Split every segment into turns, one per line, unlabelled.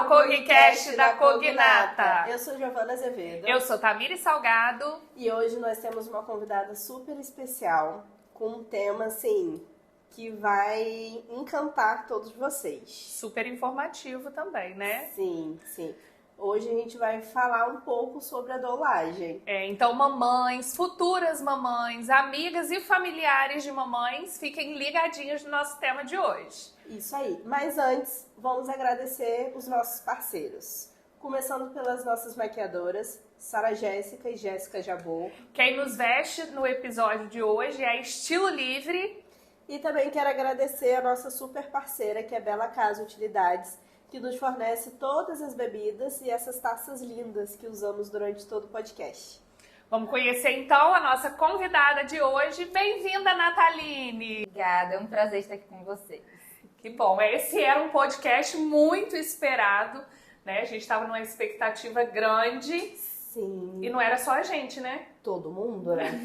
ao Cogcast da Cognata.
Eu sou Giovana Azevedo.
Eu sou Tamires Salgado.
E hoje nós temos uma convidada super especial, com um tema, assim, que vai encantar todos vocês.
Super informativo também, né?
Sim, sim. Hoje a gente vai falar um pouco sobre a doulagem.
Então mamães, futuras mamães, amigas e familiares de mamães, fiquem ligadinhos no nosso tema de hoje.
Isso aí. Mas antes, vamos agradecer os nossos parceiros. Começando pelas nossas maquiadoras, Sara Jéssica e Jéssica Jabô.
Quem nos veste no episódio de hoje é Estilo Livre.
E também quero agradecer a nossa super parceira, que é Bela Casa Utilidades, que nos fornece todas as bebidas e essas taças lindas que usamos durante todo o podcast.
Vamos conhecer então a nossa convidada de hoje. Bem-vinda, Nataline!
Obrigada, é um prazer estar aqui com vocês.
Que bom, esse era um podcast muito esperado, né? A gente estava numa expectativa grande.
Sim.
E não era só a gente, né?
Todo mundo, né?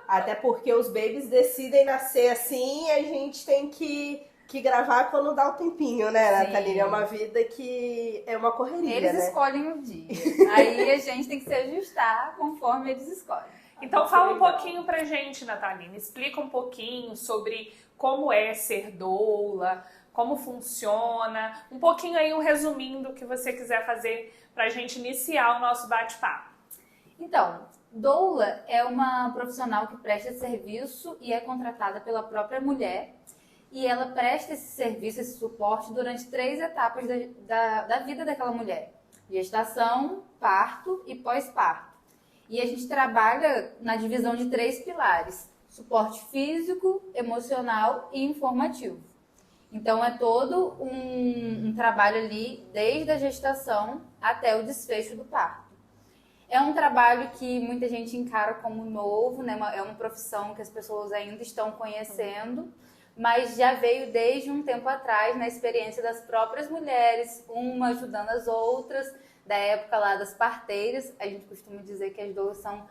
Até porque os babies decidem nascer assim e a gente tem que gravar quando dá o tempinho, né, Nataline? É uma vida que é uma correria,
Eles
né?
escolhem o dia. Aí a gente tem que se ajustar conforme eles escolhem.
Então fala um pouquinho pra gente, Nataline. Explica um pouquinho sobre como é ser doula, como funciona. Um pouquinho aí, um resuminho do que você quiser fazer pra gente iniciar o nosso bate-papo.
Então, doula é uma profissional que presta serviço e é contratada pela própria mulher. E ela presta esse serviço, esse suporte durante 3 etapas da vida daquela mulher. Gestação, parto e pós-parto. E a gente trabalha na divisão de 3 pilares. Suporte físico, emocional e informativo. Então é todo um trabalho ali, desde a gestação até o desfecho do parto. É um trabalho que muita gente encara como novo, né? É uma profissão que as pessoas ainda estão conhecendo, mas já veio desde um tempo atrás na experiência das próprias mulheres, uma ajudando as outras, da época lá das parteiras. A gente costuma dizer que as doulas são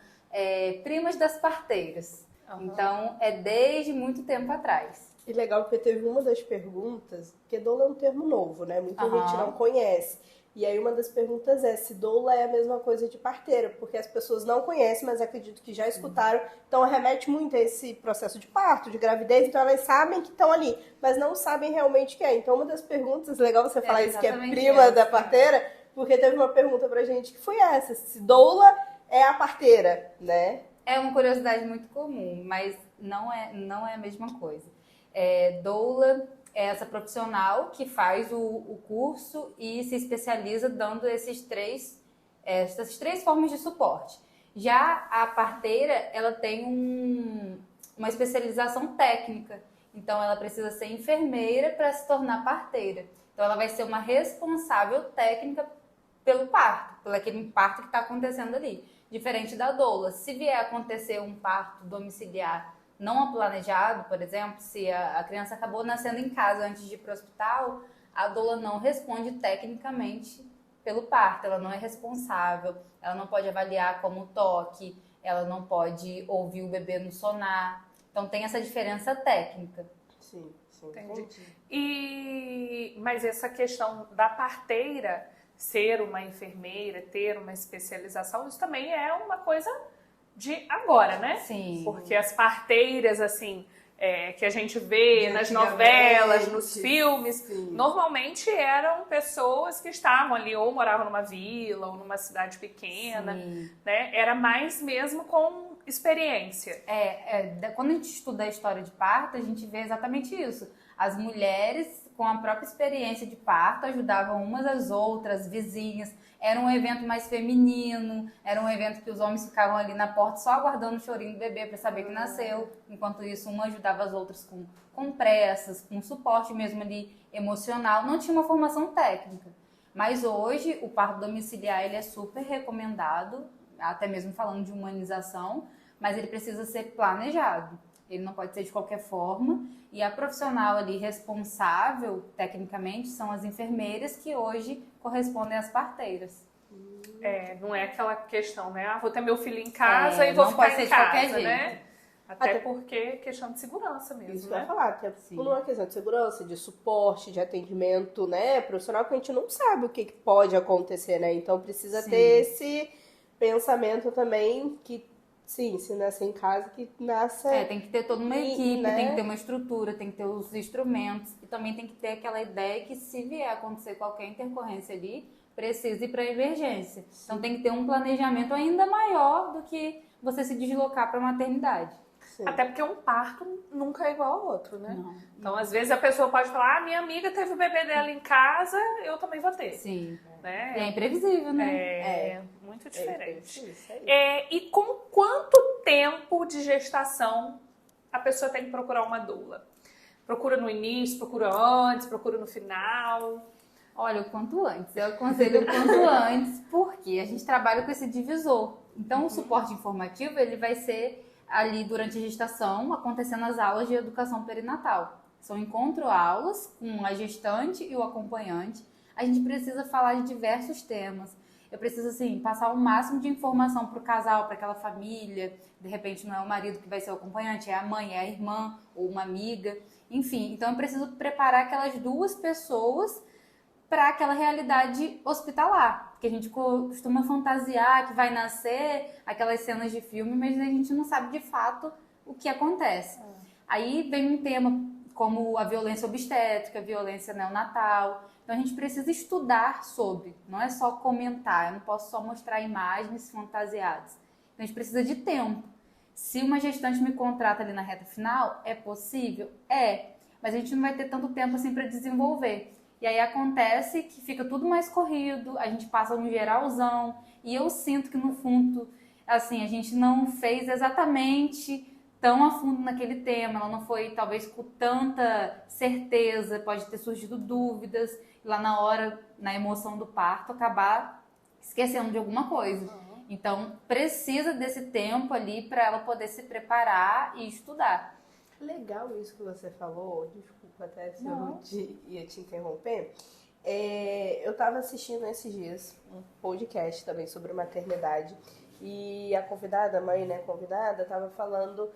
primas das parteiras. Uhum. Então, é desde muito tempo atrás.
E legal porque teve uma das perguntas, porque doula é um termo novo, né? Muita gente não conhece. E aí uma das perguntas é se doula é a mesma coisa de parteira, porque as pessoas não conhecem, mas acredito que já escutaram. Então remete muito a esse processo de parto, de gravidez, então elas sabem que estão ali, mas não sabem realmente o que é. Então uma das perguntas, legal você falar isso, que é prima da parteira, porque teve uma pergunta pra gente que foi essa, se doula é a parteira, né?
É uma curiosidade muito comum, mas não é a mesma coisa. Doula é essa profissional que faz o curso e se especializa dando essas três formas de suporte. Já a parteira, ela tem uma especialização técnica. Então, ela precisa ser enfermeira para se tornar parteira. Então, ela vai ser uma responsável técnica pelo parto, pelo aquele parto que está acontecendo ali. Diferente da doula. Se vier a acontecer um parto domiciliar não planejado, por exemplo, se a criança acabou nascendo em casa antes de ir para o hospital, a doula não responde tecnicamente pelo parto, ela não é responsável, ela não pode avaliar como toque, ela não pode ouvir o bebê no sonar. Então tem essa diferença técnica.
Sim,
entendi. Mas essa questão da parteira ser uma enfermeira, ter uma especialização, isso também é uma coisa de agora, né?
Sim.
Porque as parteiras, assim, que a gente vê nas novelas, nos filmes, sim, normalmente eram pessoas que estavam ali, ou moravam numa vila, ou numa cidade pequena, sim, né? Era mais mesmo com experiência.
Quando a gente estuda a história de parto, a gente vê exatamente isso. As mulheres, com a própria experiência de parto, ajudavam umas às outras, vizinhas. Era um evento mais feminino, era um evento que os homens ficavam ali na porta só aguardando o chorinho do bebê para saber que nasceu. Enquanto isso, uma ajudava as outras com compressas, com suporte mesmo ali emocional. Não tinha uma formação técnica. Mas hoje, o parto domiciliar ele é super recomendado, até mesmo falando de humanização, mas ele precisa ser planejado. Ele não pode ser de qualquer forma. E a profissional ali responsável, tecnicamente, são as enfermeiras que hoje correspondem às parteiras.
Não é aquela questão, né? Vou ter meu filho em casa e vou ficar em casa, né? Até porque é questão de segurança mesmo,
isso
né?
que eu ia falar, até por uma questão de segurança, de suporte, de atendimento, né, profissional, que a gente não sabe o que pode acontecer, né? Então precisa ter esse pensamento também que, sim, se nascer em casa, que nasça...
tem que ter toda uma equipe,
né?
tem que ter uma estrutura, tem que ter os instrumentos e também tem que ter aquela ideia que se vier acontecer qualquer intercorrência ali, precisa ir para emergência. Então tem que ter um planejamento ainda maior do que você se deslocar para a maternidade.
Sim.
Até porque um parto nunca é igual ao outro, né?
Não.
Então, às vezes, a pessoa pode falar, minha amiga teve o bebê dela em casa, eu também vou ter.
Sim.
Né?
E é imprevisível, né?
É muito diferente.
Isso aí.
E com quanto tempo de gestação a pessoa tem que procurar uma doula? Procura no início, procura antes, procura no final?
Olha, o quanto antes. Eu aconselho o quanto antes, porque a gente trabalha com esse divisor. Então, o suporte informativo, ele vai ser ali durante a gestação, acontecendo as aulas de educação perinatal. São encontro-aulas com a gestante e o acompanhante. A gente precisa falar de diversos temas. Eu preciso, assim, passar o máximo de informação para o casal, para aquela família. De repente, não é o marido que vai ser o acompanhante, é a mãe, é a irmã ou uma amiga. Enfim, então eu preciso preparar aquelas duas pessoas para aquela realidade hospitalar. Porque a gente costuma fantasiar que vai nascer aquelas cenas de filme, mas a gente não sabe de fato o que acontece. Aí vem um tema como a violência obstétrica, a violência neonatal. Então a gente precisa estudar sobre, não é só comentar, eu não posso só mostrar imagens fantasiadas. Então a gente precisa de tempo. Se uma gestante me contrata ali na reta final, é possível? É, mas a gente não vai ter tanto tempo assim para desenvolver. E aí acontece que fica tudo mais corrido, a gente passa no geralzão, e eu sinto que no fundo, assim, a gente não fez exatamente tão a fundo naquele tema, ela não foi talvez com tanta certeza, pode ter surgido dúvidas, e lá na hora, na emoção do parto, acabar esquecendo de alguma coisa. Então, precisa desse tempo ali para ela poder se preparar e estudar.
Legal isso que você falou, desculpa até se
Não.
eu ia te interromper. Eu estava assistindo esses dias um podcast também sobre maternidade e a convidada, a mãe, né, convidada, estava falando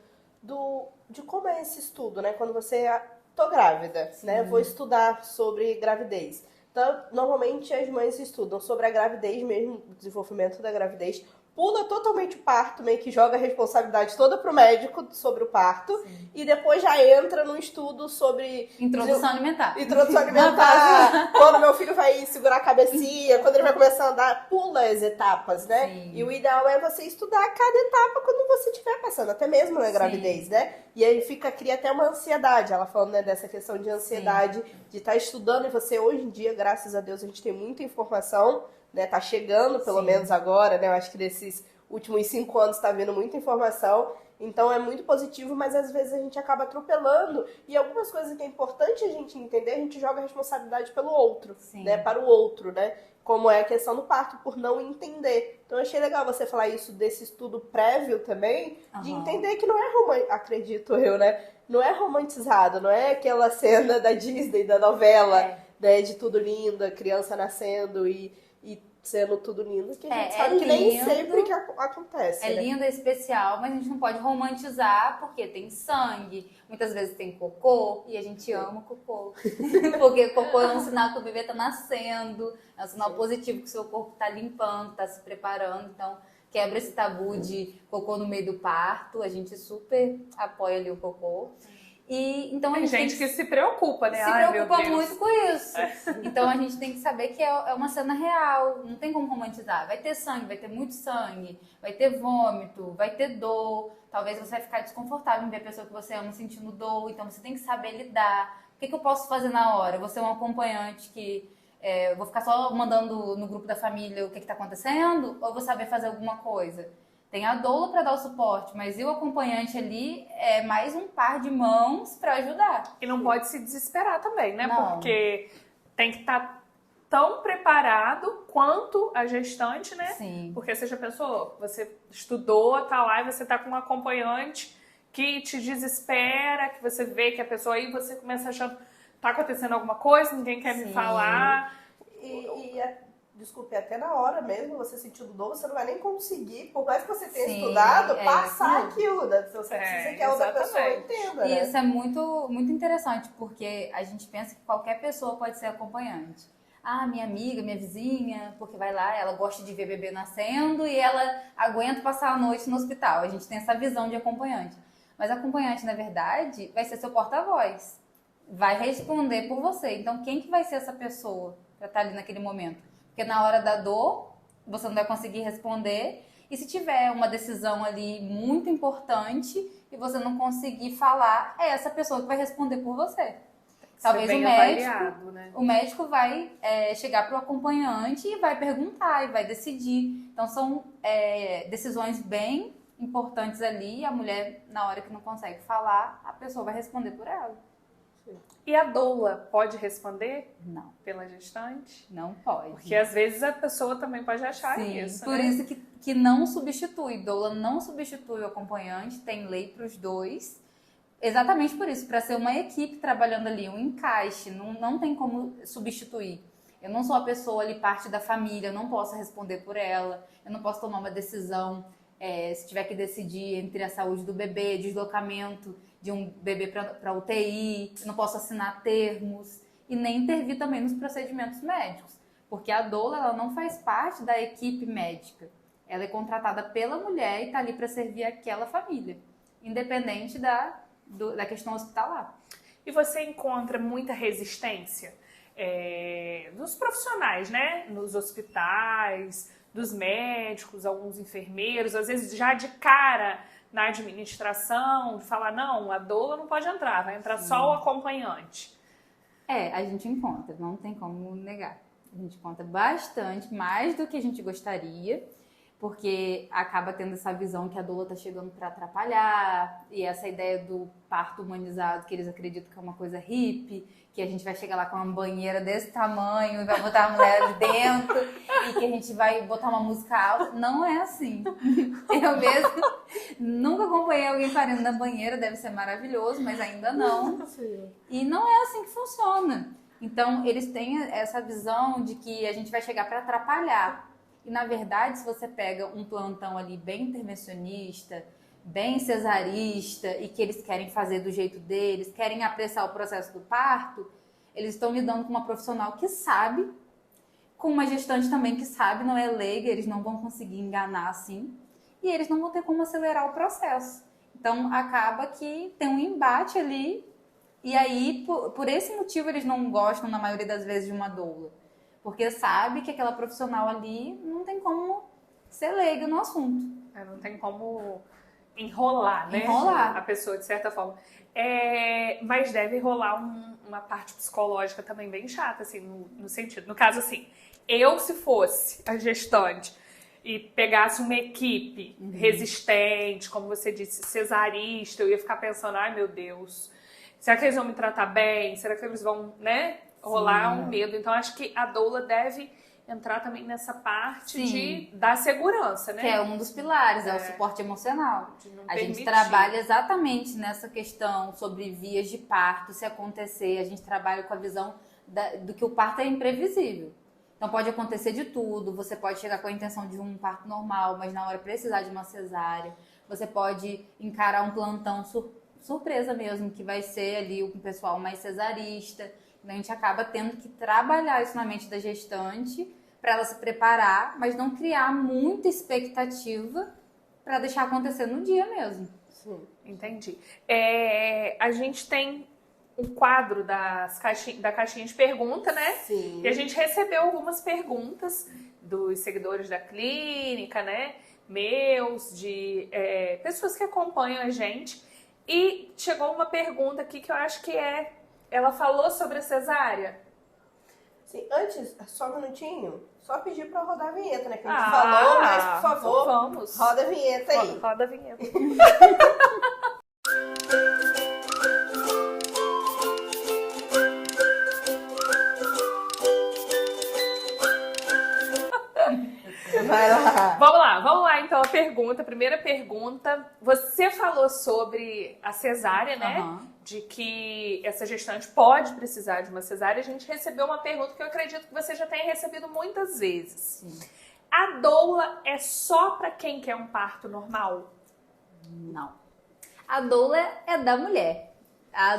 de como é esse estudo, né, quando você, tô grávida, né, vou estudar sobre gravidez. Então, normalmente as mães estudam sobre a gravidez mesmo, o desenvolvimento da gravidez, pula totalmente o parto, meio que joga a responsabilidade toda pro médico sobre o parto. Sim. E depois já entra num estudo sobre...
Introdução alimentar.
Introdução alimentar, quando meu filho vai segurar a cabecinha, quando ele vai começar a andar, pula as etapas, né? Sim. E o ideal é você estudar cada etapa quando você estiver passando, até mesmo na gravidez, né? E aí cria até uma ansiedade, ela falando, né, dessa questão de ansiedade, de estar estudando, e você hoje em dia, graças a Deus, a gente tem muita informação, né, tá chegando, pelo menos agora, né, eu acho que nesses últimos 5 anos tá vindo muita informação, então é muito positivo, mas às vezes a gente acaba atropelando, e algumas coisas que é importante a gente entender, a gente joga a responsabilidade pelo outro, né, para o outro, né, como é a questão do parto, por não entender. Então eu achei legal você falar isso desse estudo prévio também, de entender que não é acredito eu, né, não é romantizado, não é aquela cena da Disney, da novela, né, de tudo lindo, a criança nascendo e sendo tudo lindo, que a gente sabe que nem sempre que acontece.
É lindo, é especial, mas a gente não pode romantizar porque tem sangue, muitas vezes tem cocô, e a gente ama cocô. Porque cocô é um sinal que o bebê tá nascendo, é um sinal positivo que o seu corpo tá limpando, tá se preparando, então quebra esse tabu de cocô no meio do parto, a gente super apoia ali o cocô. E, então,
tem gente que se preocupa, né?
Se preocupa muito com isso. Então a gente tem que saber que é uma cena real, não tem como romantizar. Vai ter sangue, vai ter muito sangue, vai ter vômito, vai ter dor. Talvez você vai ficar desconfortável em ver a pessoa que você ama sentindo dor, então você tem que saber lidar. O que eu posso fazer na hora? Você é um acompanhante que eu vou ficar só mandando no grupo da família o que está acontecendo, ou eu vou saber fazer alguma coisa? Tem a doula para dar o suporte, mas e o acompanhante ali é mais um par de mãos para ajudar.
E não pode se desesperar também, né?
Não.
Porque tem que estar tão preparado quanto a gestante, né?
Sim.
Porque você já pensou, você estudou, tá lá e você tá com um acompanhante que te desespera, que você vê que a pessoa aí, você começa achando, tá acontecendo alguma coisa, ninguém quer me falar.
desculpe, até na hora mesmo, você sentindo dor, você não vai nem conseguir, por mais que você tenha estudado, passar aquilo, né? Você precisa que a outra pessoa entenda, né?
E isso é muito, muito interessante, porque a gente pensa que qualquer pessoa pode ser acompanhante. Ah, minha amiga, minha vizinha, porque vai lá, ela gosta de ver bebê nascendo e ela aguenta passar a noite no hospital. A gente tem essa visão de acompanhante. Mas acompanhante, na verdade, vai ser seu porta-voz. Vai responder por você. Então, quem que vai ser essa pessoa para estar ali naquele momento? Porque na hora da dor, você não vai conseguir responder. E se tiver uma decisão ali muito importante e você não conseguir falar, é essa pessoa que vai responder por você. Talvez o médico vai chegar para o acompanhante e vai perguntar e vai decidir. Então, são decisões bem importantes ali. A mulher, na hora que não consegue falar, a pessoa vai responder por ela.
E a doula pode responder?
Não.
Pela gestante?
Não pode.
Porque às vezes a pessoa também pode achar isso,
por isso que não substitui. Doula não substitui o acompanhante, tem lei para os dois. Exatamente por isso, para ser uma equipe trabalhando ali, um encaixe, não tem como substituir. Eu não sou a pessoa ali, parte da família, eu não posso responder por ela, eu não posso tomar uma decisão, se tiver que decidir entre a saúde do bebê, deslocamento de um bebê para UTI, eu não posso assinar termos e nem intervir também nos procedimentos médicos, porque a doula ela não faz parte da equipe médica, ela é contratada pela mulher e está ali para servir aquela família, independente da questão hospitalar.
E você encontra muita resistência dos profissionais, né? Nos hospitais, dos médicos, alguns enfermeiros, às vezes já de cara na administração, de falar, não, a doula não pode entrar, vai entrar só o acompanhante.
A gente encontra, não tem como negar. A gente encontra bastante, mais do que a gente gostaria, porque acaba tendo essa visão que a doula tá chegando para atrapalhar, e essa ideia do parto humanizado, que eles acreditam que é uma coisa hippie, que a gente vai chegar lá com uma banheira desse tamanho e vai botar a mulher ali dentro, e que a gente vai botar uma música alta. Não é assim. Eu mesmo nunca acompanhei alguém parindo na banheira, deve ser maravilhoso, mas ainda não. E não é assim que funciona. Então, eles têm essa visão de que a gente vai chegar para atrapalhar. E, na verdade, se você pega um plantão ali bem intervencionista, bem cesarista, e que eles querem fazer do jeito deles, querem apressar o processo do parto, eles estão lidando com uma profissional que sabe, com uma gestante também que sabe, não é leiga, eles não vão conseguir enganar assim, e eles não vão ter como acelerar o processo. Então, acaba que tem um embate ali, e aí, por esse motivo, eles não gostam, na maioria das vezes, de uma doula. Porque sabe que aquela profissional ali não tem como ser leiga no assunto.
Não tem como enrolar, né?
Enrolar.
A pessoa, de certa forma. Mas deve rolar uma parte psicológica também bem chata, assim, no sentido. No caso, assim, eu se fosse a gestante e pegasse uma equipe resistente, como você disse, cesarista, eu ia ficar pensando, ai meu Deus, será que eles vão me tratar bem? Será que eles vão, né? Rolar um medo. Então, acho que a doula deve entrar também nessa parte de dar segurança, né?
Que é um dos pilares, é o suporte emocional. A gente trabalha exatamente nessa questão sobre vias de parto, se acontecer. A gente trabalha com a visão do que o parto é imprevisível. Então, pode acontecer de tudo. Você pode chegar com a intenção de um parto normal, mas na hora precisar de uma cesárea. Você pode encarar um plantão surpresa mesmo, que vai ser ali um pessoal mais cesarista. A gente acaba tendo que trabalhar isso na mente da gestante para ela se preparar, mas não criar muita expectativa para deixar acontecer no dia mesmo.
Sim, entendi. A gente tem um quadro da caixinha de pergunta, né?
Sim.
E a gente recebeu algumas perguntas dos seguidores da clínica, né? Meus, de pessoas que acompanham a gente. E chegou uma pergunta aqui que eu acho que ela falou sobre a cesárea?
Sim, antes, só um minutinho, só pedir pra rodar a vinheta, né? Que a gente falou, mas por favor,
vamos.
Roda a vinheta aí.
Roda a vinheta.
Vai lá.
Vamos lá então a pergunta. primeira pergunta. Você falou sobre a cesárea, né? De que essa gestante pode precisar de uma cesárea. A gente recebeu uma pergunta que eu acredito que você já tenha recebido muitas vezes.
Sim.
A doula é só para quem quer um parto normal?
Não. A doula é da mulher.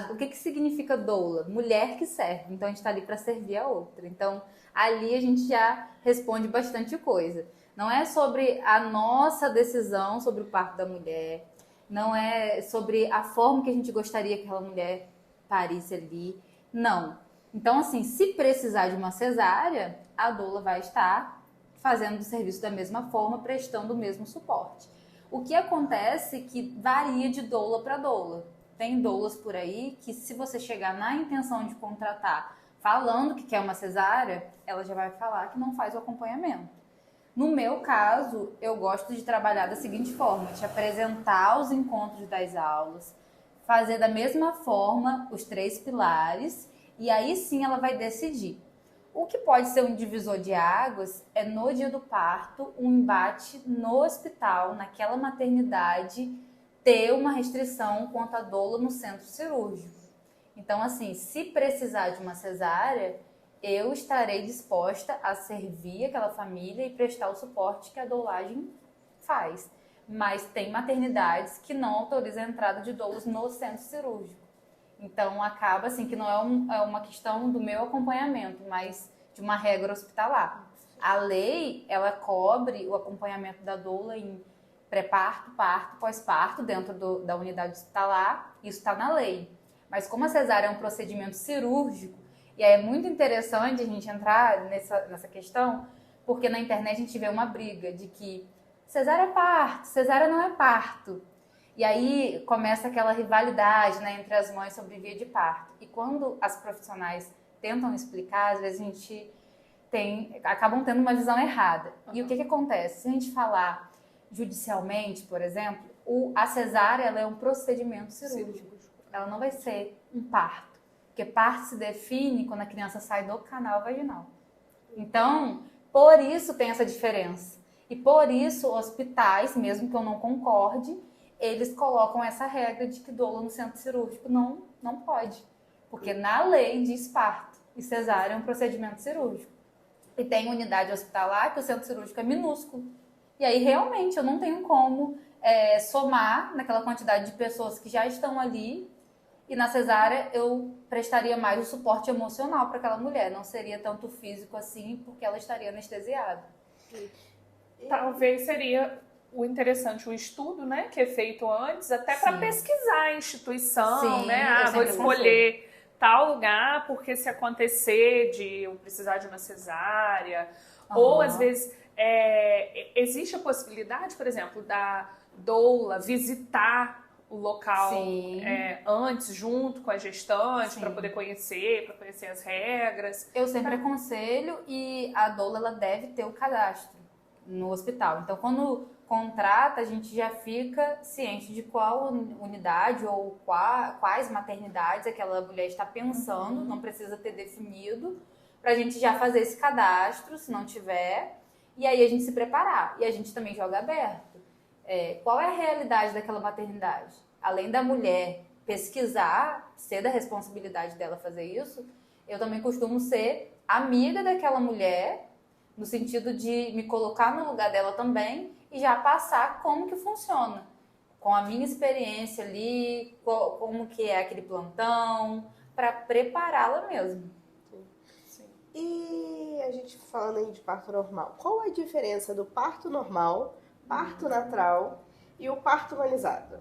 O que significa doula? Mulher que serve. Então, a gente está ali para servir a outra. Então, ali a gente já responde bastante coisa. Não é sobre a nossa decisão sobre o parto da mulher. Não é sobre a forma que a gente gostaria que aquela mulher parisse ali. Não. Então, assim, se precisar de uma cesárea, a doula vai estar fazendo o serviço da mesma forma, prestando o mesmo suporte. O que acontece é que varia de doula para doula. Tem doulas por aí que, se você chegar na intenção de contratar falando que quer uma cesárea, ela já vai falar que não faz o acompanhamento. No meu caso, eu gosto de trabalhar da seguinte forma: te apresentar os encontros das aulas, fazer da mesma forma os 3 pilares, e aí sim ela vai decidir. O que pode ser um divisor de águas é, no dia do parto, um embate no hospital, naquela maternidade, ter uma restrição quanto à doula no centro cirúrgico. Então, assim, se precisar de uma cesárea, eu estarei disposta a servir aquela família e prestar o suporte que a doulagem faz. Mas tem maternidades que não autorizam a entrada de doulas no centro cirúrgico. Então, acaba assim que não é uma questão do meu acompanhamento, mas de uma regra hospitalar. A lei, ela cobre o acompanhamento da doula em pré-parto, parto, pós-parto, dentro da unidade hospitalar. Isso está na lei. Mas como a cesárea é um procedimento cirúrgico, e aí é muito interessante a gente entrar nessa questão, porque na internet a gente vê uma briga de que cesárea é parto, cesárea não é parto. E aí começa aquela rivalidade, né, entre as mães sobre via de parto. E quando as profissionais tentam explicar, às vezes a gente acabam tendo uma visão errada. E o que acontece? Se a gente falar judicialmente, por exemplo, a cesárea ela é um procedimento cirúrgico. Ela não vai ser um parto. Porque parto se define quando a criança sai do canal vaginal. Então, por isso tem essa diferença. E por isso, hospitais, mesmo que eu não concorde, eles colocam essa regra de que doula no centro cirúrgico não pode. Porque na lei diz parto. E cesárea é um procedimento cirúrgico. E tem unidade hospitalar que o centro cirúrgico é minúsculo. E aí, realmente, eu não tenho como somar naquela quantidade de pessoas que já estão ali. E na cesárea, eu prestaria mais o suporte emocional para aquela mulher. Não seria tanto físico assim, porque ela estaria anestesiada.
Talvez seria o interessante o estudo, né, que é feito antes, até para pesquisar a instituição,
Sim,
né? Vou escolher tal lugar, porque se acontecer de eu precisar de uma cesárea, ou às vezes existe a possibilidade, por exemplo, da doula visitar o local antes, junto com a gestante, para poder conhecer as regras.
Eu sempre aconselho, e a doula ela deve ter o cadastro no hospital. Então, quando contrata, a gente já fica ciente de qual unidade ou quais maternidades aquela mulher está pensando, não precisa ter definido, para a gente já fazer esse cadastro, se não tiver, e aí a gente se preparar. E a gente também joga aberto. Qual é a realidade daquela maternidade? Além da mulher pesquisar, ser da responsabilidade dela fazer isso, eu também costumo ser amiga daquela mulher, no sentido de me colocar no lugar dela também e já passar como que funciona. Com a minha experiência ali, como que é aquele plantão, para prepará-la mesmo.
Sim. E a gente falando aí de parto normal, qual a diferença do parto normal, parto natural e o parto humanizado?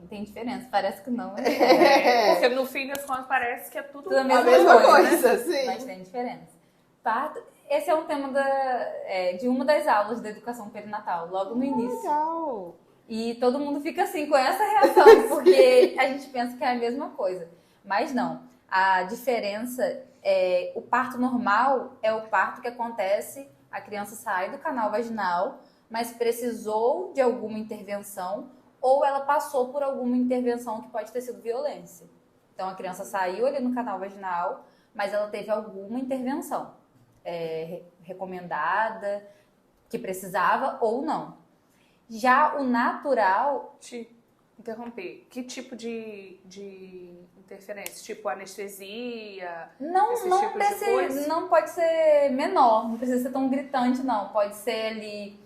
Tem diferença, parece que não.
Porque no fim das contas parece que é tudo
a mesma coisa,
né?
Sim.
Mas tem diferença. Esse é um tema de uma das aulas da educação perinatal, logo no início.
Legal!
E todo mundo fica assim, com essa reação, porque a gente pensa que é a mesma coisa. Mas não. A diferença o parto normal é o parto que acontece, a criança sai do canal vaginal, mas precisou de alguma intervenção, ou ela passou por alguma intervenção que pode ter sido violência. Então, a criança saiu ali no canal vaginal, mas ela teve alguma intervenção recomendada, que precisava ou não. Já o natural...
Te interromper. Que tipo de interferência? Tipo anestesia?
Não pode ser menor, não precisa ser tão gritante, não. Pode ser ali,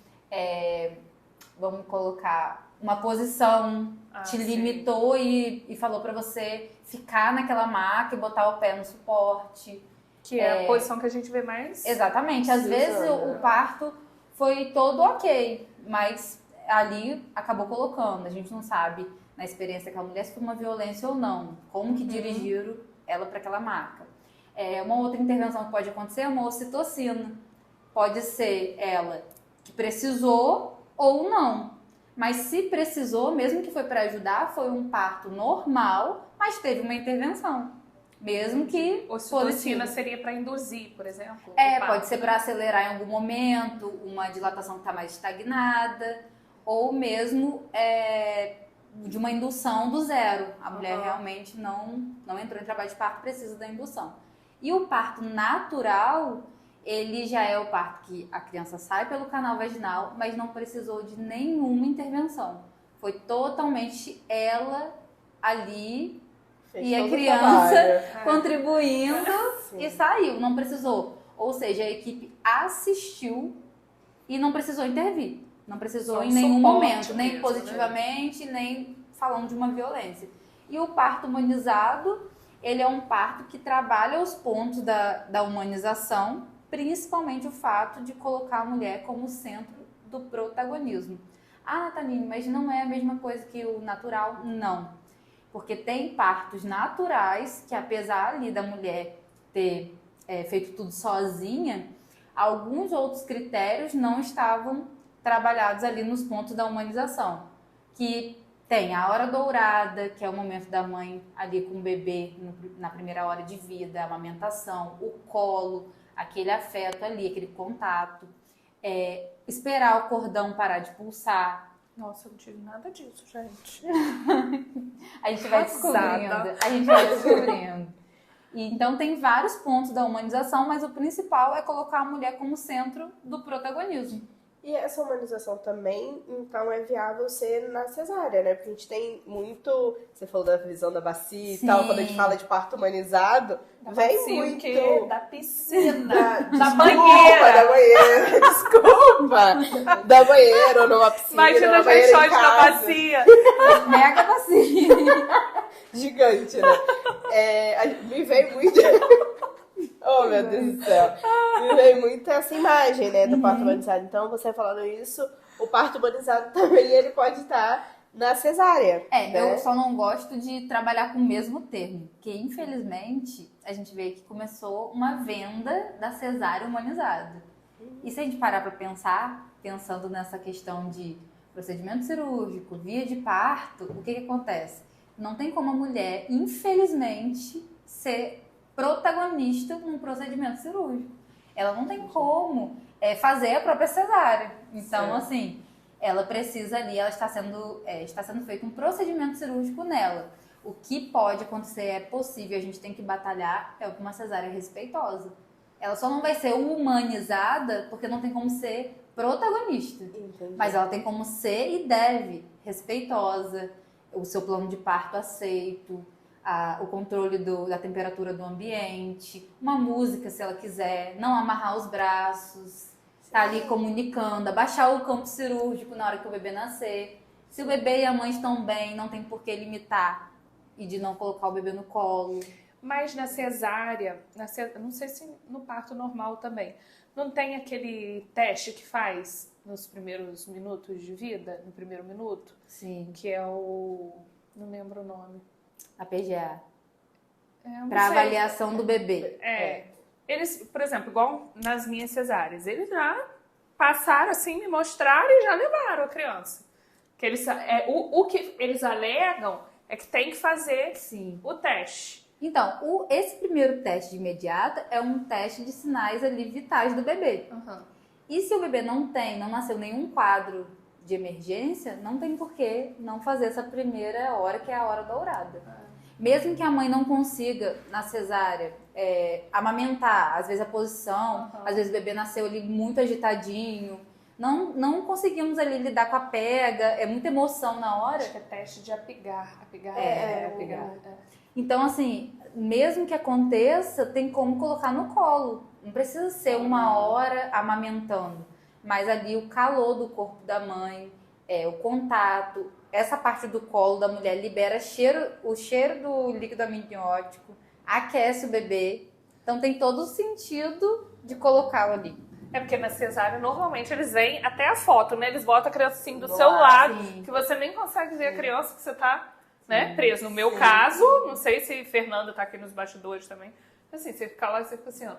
vamos colocar, uma posição te limitou e falou pra você ficar naquela maca e botar o pé no suporte.
Que é a posição que a gente vê mais.
Exatamente. Às vezes o parto foi todo ok, mas ali acabou colocando. A gente não sabe na experiência daquela mulher se foi uma violência ou não. Como que dirigiram ela para aquela maca. Uma outra intervenção que pode acontecer é uma ocitocina. Pode ser ela que precisou ou não. Mas se precisou, mesmo que foi para ajudar, foi um parto normal, mas teve uma intervenção. Mesmo que
ocitocina seria para induzir, por exemplo?
Pode ser para acelerar em algum momento, uma dilatação que está mais estagnada, ou mesmo de uma indução do zero. A mulher realmente não entrou em trabalho de parto, precisa da indução. E o parto natural, ele já é o parto que a criança sai pelo canal vaginal, mas não precisou de nenhuma intervenção. Foi totalmente ela ali e a criança contribuindo e saiu, não precisou. Ou seja, a equipe assistiu e não precisou intervir. Não precisou em nenhum momento, nem mesmo, positivamente, nem falando de uma violência. E o parto humanizado, ele é um parto que trabalha os pontos da humanização, principalmente o fato de colocar a mulher como centro do protagonismo. Ah, Natanine, mas não é a mesma coisa que o natural? Não. Porque tem partos naturais que, apesar ali da mulher ter feito tudo sozinha, alguns outros critérios não estavam trabalhados ali nos pontos da humanização. Que tem a hora dourada, que é o momento da mãe ali com o bebê na primeira hora de vida, a amamentação, o colo, aquele afeto ali, aquele contato. Esperar o cordão parar de pulsar.
Nossa, eu não tive nada disso, gente.
A gente vai descobrindo. E, então tem vários pontos da humanização, mas o principal é colocar a mulher como centro do protagonismo.
E essa humanização também, então, é viável ser na cesárea, né? Porque a gente tem muito... Você falou da visão da bacia e tal, quando a gente fala de parto humanizado, vem muito...
Da piscina,
da banheira. Da banheira, desculpa. Da banheira ou numa piscina.
Imagina a gente short na bacia.
Mega bacia.
Gigante, né? Me veio muito... Oh, meu Deus do céu. Me veio muito essa imagem, né, do parto humanizado. Então, você falando isso, o parto humanizado também ele pode estar na cesárea. Né?
Eu só não gosto de trabalhar com o mesmo termo, porque, infelizmente, a gente vê que começou uma venda da cesárea humanizada. E se a gente parar para pensar, pensando nessa questão de procedimento cirúrgico, via de parto, o que acontece? Não tem como a mulher, infelizmente, ser protagonista num procedimento cirúrgico. Ela não tem como fazer a própria cesárea. Então, assim, ela precisa ali, está sendo feito um procedimento cirúrgico nela. O que pode acontecer, é possível, a gente tem que batalhar, é uma cesárea respeitosa. Ela só não vai ser humanizada porque não tem como ser protagonista.
Entendi.
Mas ela tem como ser e deve, respeitosa, o seu plano de parto aceito, o controle da temperatura do ambiente, uma música se ela quiser, não amarrar os braços, tá ali comunicando, abaixar o campo cirúrgico na hora que o bebê nascer. Se o bebê e a mãe estão bem, não tem por que limitar e de não colocar o bebê no colo.
Mas na cesárea, não sei se no parto normal também, não tem aquele teste que faz nos primeiros minutos de vida, no primeiro minuto?
Sim.
Que é não lembro o nome.
A PGA. Para avaliação do bebê.
Eles, por exemplo, igual nas minhas cesáreas, eles já passaram assim, me mostraram e já levaram a criança. Que o que eles alegam é que tem que fazer o teste.
Então, esse primeiro teste de imediata é um teste de sinais ali vitais do bebê. E se o bebê não nasceu nenhum quadro de emergência, não tem por que não fazer essa primeira hora, que é a hora dourada. Mesmo que a mãe não consiga, na cesárea, amamentar, às vezes a posição, às vezes o bebê nasceu ali muito agitadinho, não conseguimos ali lidar com a pega, é muita emoção na hora.
Acho que é teste de apigar. Apigar.
Então, assim, mesmo que aconteça, tem como colocar no colo. Não precisa ser 1 hora amamentando, mas ali o calor do corpo da mãe, o contato, essa parte do colo da mulher libera o cheiro do líquido amniótico, aquece o bebê. Então tem todo o sentido de colocá-lo ali.
É porque na cesárea, normalmente, eles veem até a foto, né? Eles botam a criança assim do seu lado, que você nem consegue ver a criança, que você tá, né, preso. No meu caso, não sei se Fernanda tá aqui nos bastidores também. Assim, você fica lá e você fica assim, ó,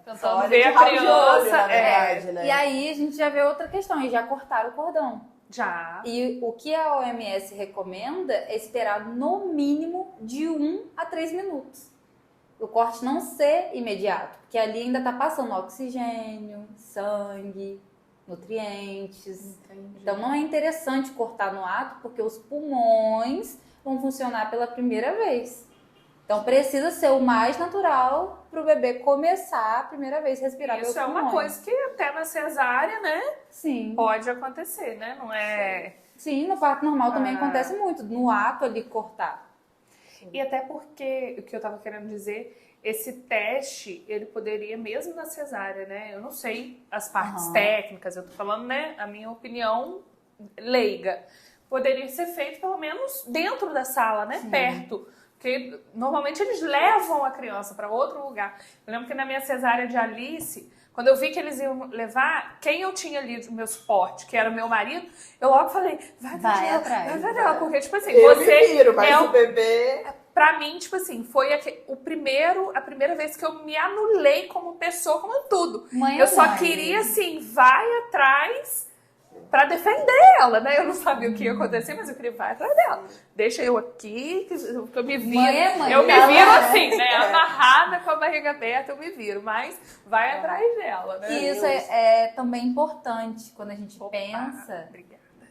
tentando ver a criança.
Olho, na verdade, né?
E aí a gente já vê outra questão, e já cortaram o cordão.
Já.
E o que a OMS recomenda é esperar no mínimo de 1 a 3 minutos. O corte não ser imediato, porque ali ainda está passando oxigênio, sangue, nutrientes.
Entendi.
Então não é interessante cortar no ato, porque os pulmões vão funcionar pela primeira vez. Então precisa ser o mais natural para o bebê começar a primeira vez a respirar pelos
Isso é
pulmões.
uma coisa que até na cesárea, né,
Sim.
pode acontecer, né? Não é...
Sim, no parto normal também acontece muito, no ato ali cortar.
E até porque, o que eu tava querendo dizer, esse teste, ele poderia, mesmo na cesárea, né? Eu não sei as partes técnicas, eu tô falando, né, a minha opinião leiga. Poderia ser feito, pelo menos, dentro da sala, né? Sim. Perto. Porque, normalmente, eles levam a criança para outro lugar. Eu lembro que na minha cesárea de Alice, quando eu vi que eles iam levar, quem eu tinha ali do meu suporte, que era o meu marido, eu logo falei, vai atrás dela. Porque, tipo assim,
eu
você...
me viro, mas o bebê...
Pra mim, tipo assim, foi a primeira vez que eu me anulei como pessoa, como tudo. Eu só queria, assim, vai atrás pra defender ela, né? Eu não sabia o que ia acontecer, mas eu queria vai atrás dela. Deixa eu aqui, que eu me viro. Eu me viro assim, né? Amarrada com a barriga aberta, eu me viro. Mas vai atrás dela, né?
E isso é também importante quando a gente pensa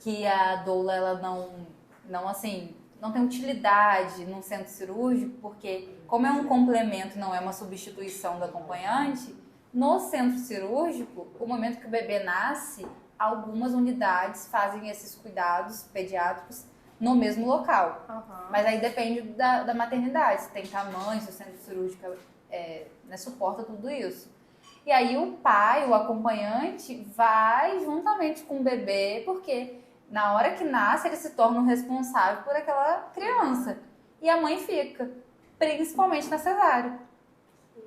que a doula, ela não assim... não tem utilidade num centro cirúrgico, porque como é um complemento, não é uma substituição do acompanhante, no centro cirúrgico, o momento que o bebê nasce, algumas unidades fazem esses cuidados pediátricos no mesmo local. Mas aí depende da maternidade, se tem tamanho, se o centro cirúrgico né, suporta tudo isso. E aí o pai, o acompanhante, vai juntamente com o bebê, porque... na hora que nasce, ele se torna o responsável por aquela criança. E a mãe fica, principalmente na cesárea.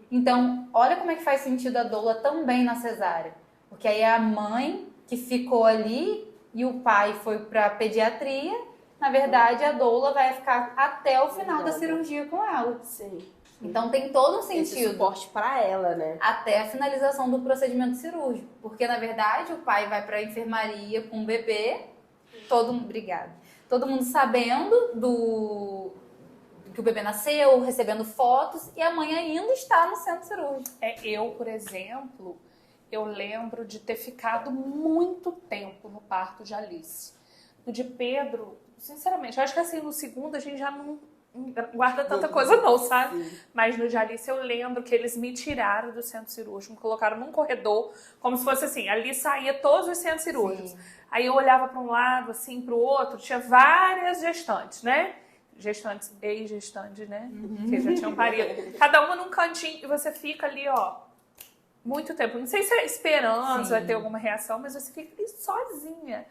Então, olha como é que faz sentido a doula também na cesárea. Porque aí é a mãe que ficou ali e o pai foi para pediatria. Na verdade, a doula vai ficar até o final da cirurgia com ela.
Sim.
Então, tem todo um sentido.
Esse suporte para ela, né?
Até a finalização do procedimento cirúrgico. Porque, na verdade, o pai vai para a enfermaria com o bebê. Todo mundo sabendo que o bebê nasceu, recebendo fotos, e a mãe ainda está no centro cirúrgico.
Eu, por exemplo, eu lembro de ter ficado muito tempo no parto de Alice. No de Pedro, sinceramente, eu acho que assim, no segundo a gente já não guarda tanta coisa não, sabe? Sim. Mas no de Alice eu lembro que eles me tiraram do centro cirúrgico, me colocaram num corredor, como se fosse assim, ali saía todos os centros cirúrgicos. Sim. Aí eu olhava para um lado, assim, para o outro, tinha várias gestantes, né? Gestantes, ex-gestantes, né? Que já tinham parido. Cada uma num cantinho, e você fica ali, ó, muito tempo. Não sei se é esperando, se vai ter alguma reação, mas você fica ali sozinha.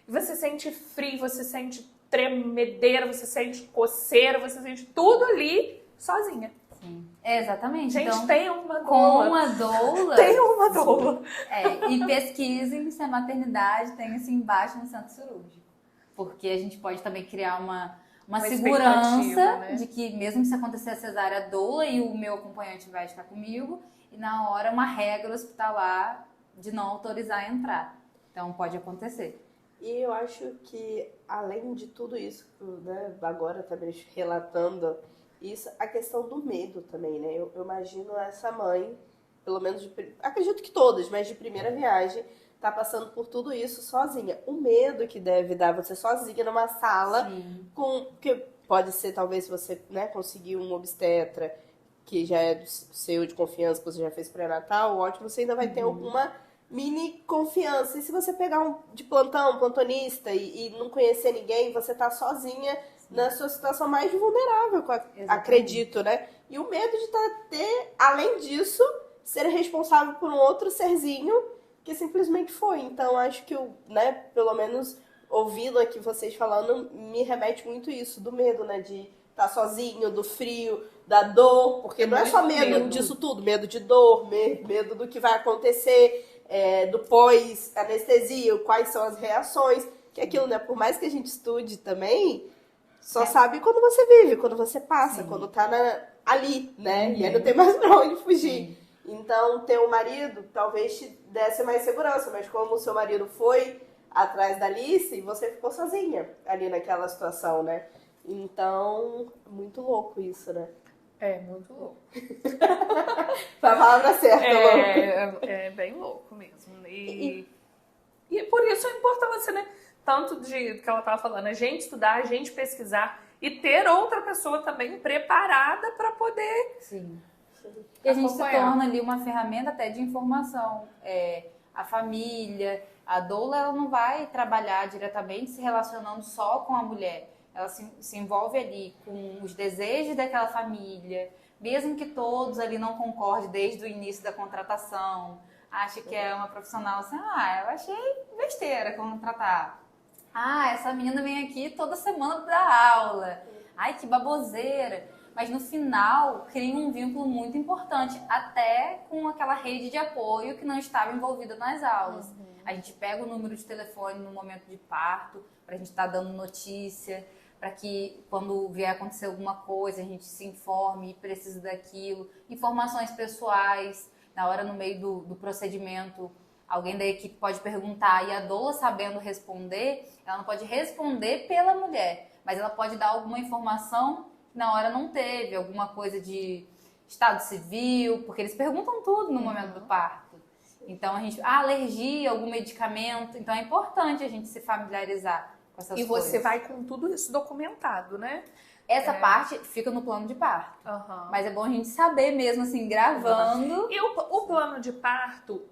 E você sente frio, você sente tremedeira, você sente coceira, você sente tudo ali sozinha.
Sim. Exatamente.
Gente,
então,
tem uma doula.
Com a doula.
Tem uma doula.
E pesquisem se a maternidade tem isso embaixo no centro cirúrgico. Porque a gente pode também criar uma segurança, né? De que mesmo se acontecer a cesárea, a doula e o meu acompanhante vai estar comigo. E na hora, uma regra hospitalar de não autorizar a entrar. Então, pode acontecer.
E eu acho que, além de tudo isso, né, agora também relatando isso, a questão do medo também, né? Eu imagino essa mãe, pelo menos, acredito que todas, mas de primeira viagem, tá passando por tudo isso sozinha. O medo que deve dar você sozinha numa sala, que pode ser, talvez, se você, né, conseguir um obstetra que já é seu de confiança, que você já fez pré-natal, ótimo, você ainda vai ter alguma mini confiança. E se você pegar um de plantão, um plantonista e não conhecer ninguém, você tá sozinha na sua situação mais vulnerável, acredito, né? E o medo de ter, além disso, ser responsável por um outro serzinho que simplesmente foi. Então, acho que, né, pelo menos ouvindo aqui vocês falando, me remete muito isso, do medo, né? De estar sozinho, do frio, da dor, porque não é só medo disso tudo, medo de dor, medo do que vai acontecer, do pós-anestesia, quais são as reações, que é aquilo, né? Por mais que a gente estude também, só sabe quando você vive, quando você passa, quando tá ali, né? E aí não tem mais pra onde fugir. Então, ter um marido talvez te desse mais segurança, mas como o seu marido foi atrás da Alice, você ficou sozinha ali naquela situação, né? Então, muito louco isso, né?
É, muito louco.
Foi a palavra certa, louco.
É bem louco mesmo. E por isso a importância, né? Tanto de que ela estava falando, a gente estudar, a gente pesquisar e ter outra pessoa também preparada para poder...
Sim. E a gente se torna ali uma ferramenta até de informação. A família, a doula, ela não vai trabalhar diretamente se relacionando só com a mulher. Ela se envolve ali com os desejos daquela família, mesmo que todos ali não concordem desde o início da contratação. Acha que é uma profissional assim, eu achei besteira contratar. Essa menina vem aqui toda semana para dar aula. Ai, que baboseira. Mas no final, cria um vínculo muito importante, até com aquela rede de apoio que não estava envolvida nas aulas. A gente pega o número de telefone no momento de parto, para a gente estar dando notícia, para que quando vier acontecer alguma coisa, a gente se informe e precisa daquilo. Informações pessoais, na hora no meio do procedimento, alguém da equipe pode perguntar e a doula sabendo responder, ela não pode responder pela mulher, mas ela pode dar alguma informação que na hora não teve, alguma coisa de estado civil, porque eles perguntam tudo no momento do parto. Então, alergia, algum medicamento, então é importante a gente se familiarizar com essas coisas.
E você vai com tudo isso documentado, né?
Essa parte fica no plano de parto, mas é bom a gente saber mesmo, assim, gravando.
E o plano de parto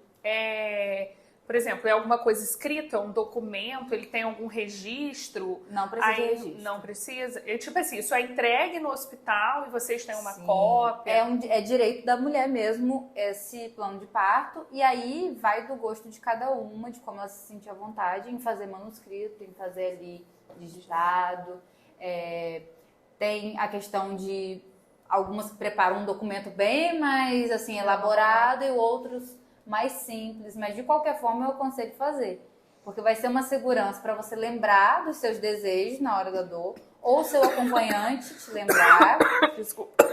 por exemplo, é alguma coisa escrita, um documento, ele tem algum registro?
Não precisa de registro.
Não precisa? Tipo assim, isso é entregue no hospital e vocês têm uma cópia?
É direito da mulher mesmo esse plano de parto, e aí vai do gosto de cada uma, de como ela se sentir à vontade em fazer manuscrito, em fazer ali digitado. Tem a questão de algumas que preparam um documento bem mais assim, elaborado e outros mais simples, mas de qualquer forma eu aconselho fazer, porque vai ser uma segurança para você lembrar dos seus desejos na hora da dor, ou seu acompanhante te lembrar.
Desculpa.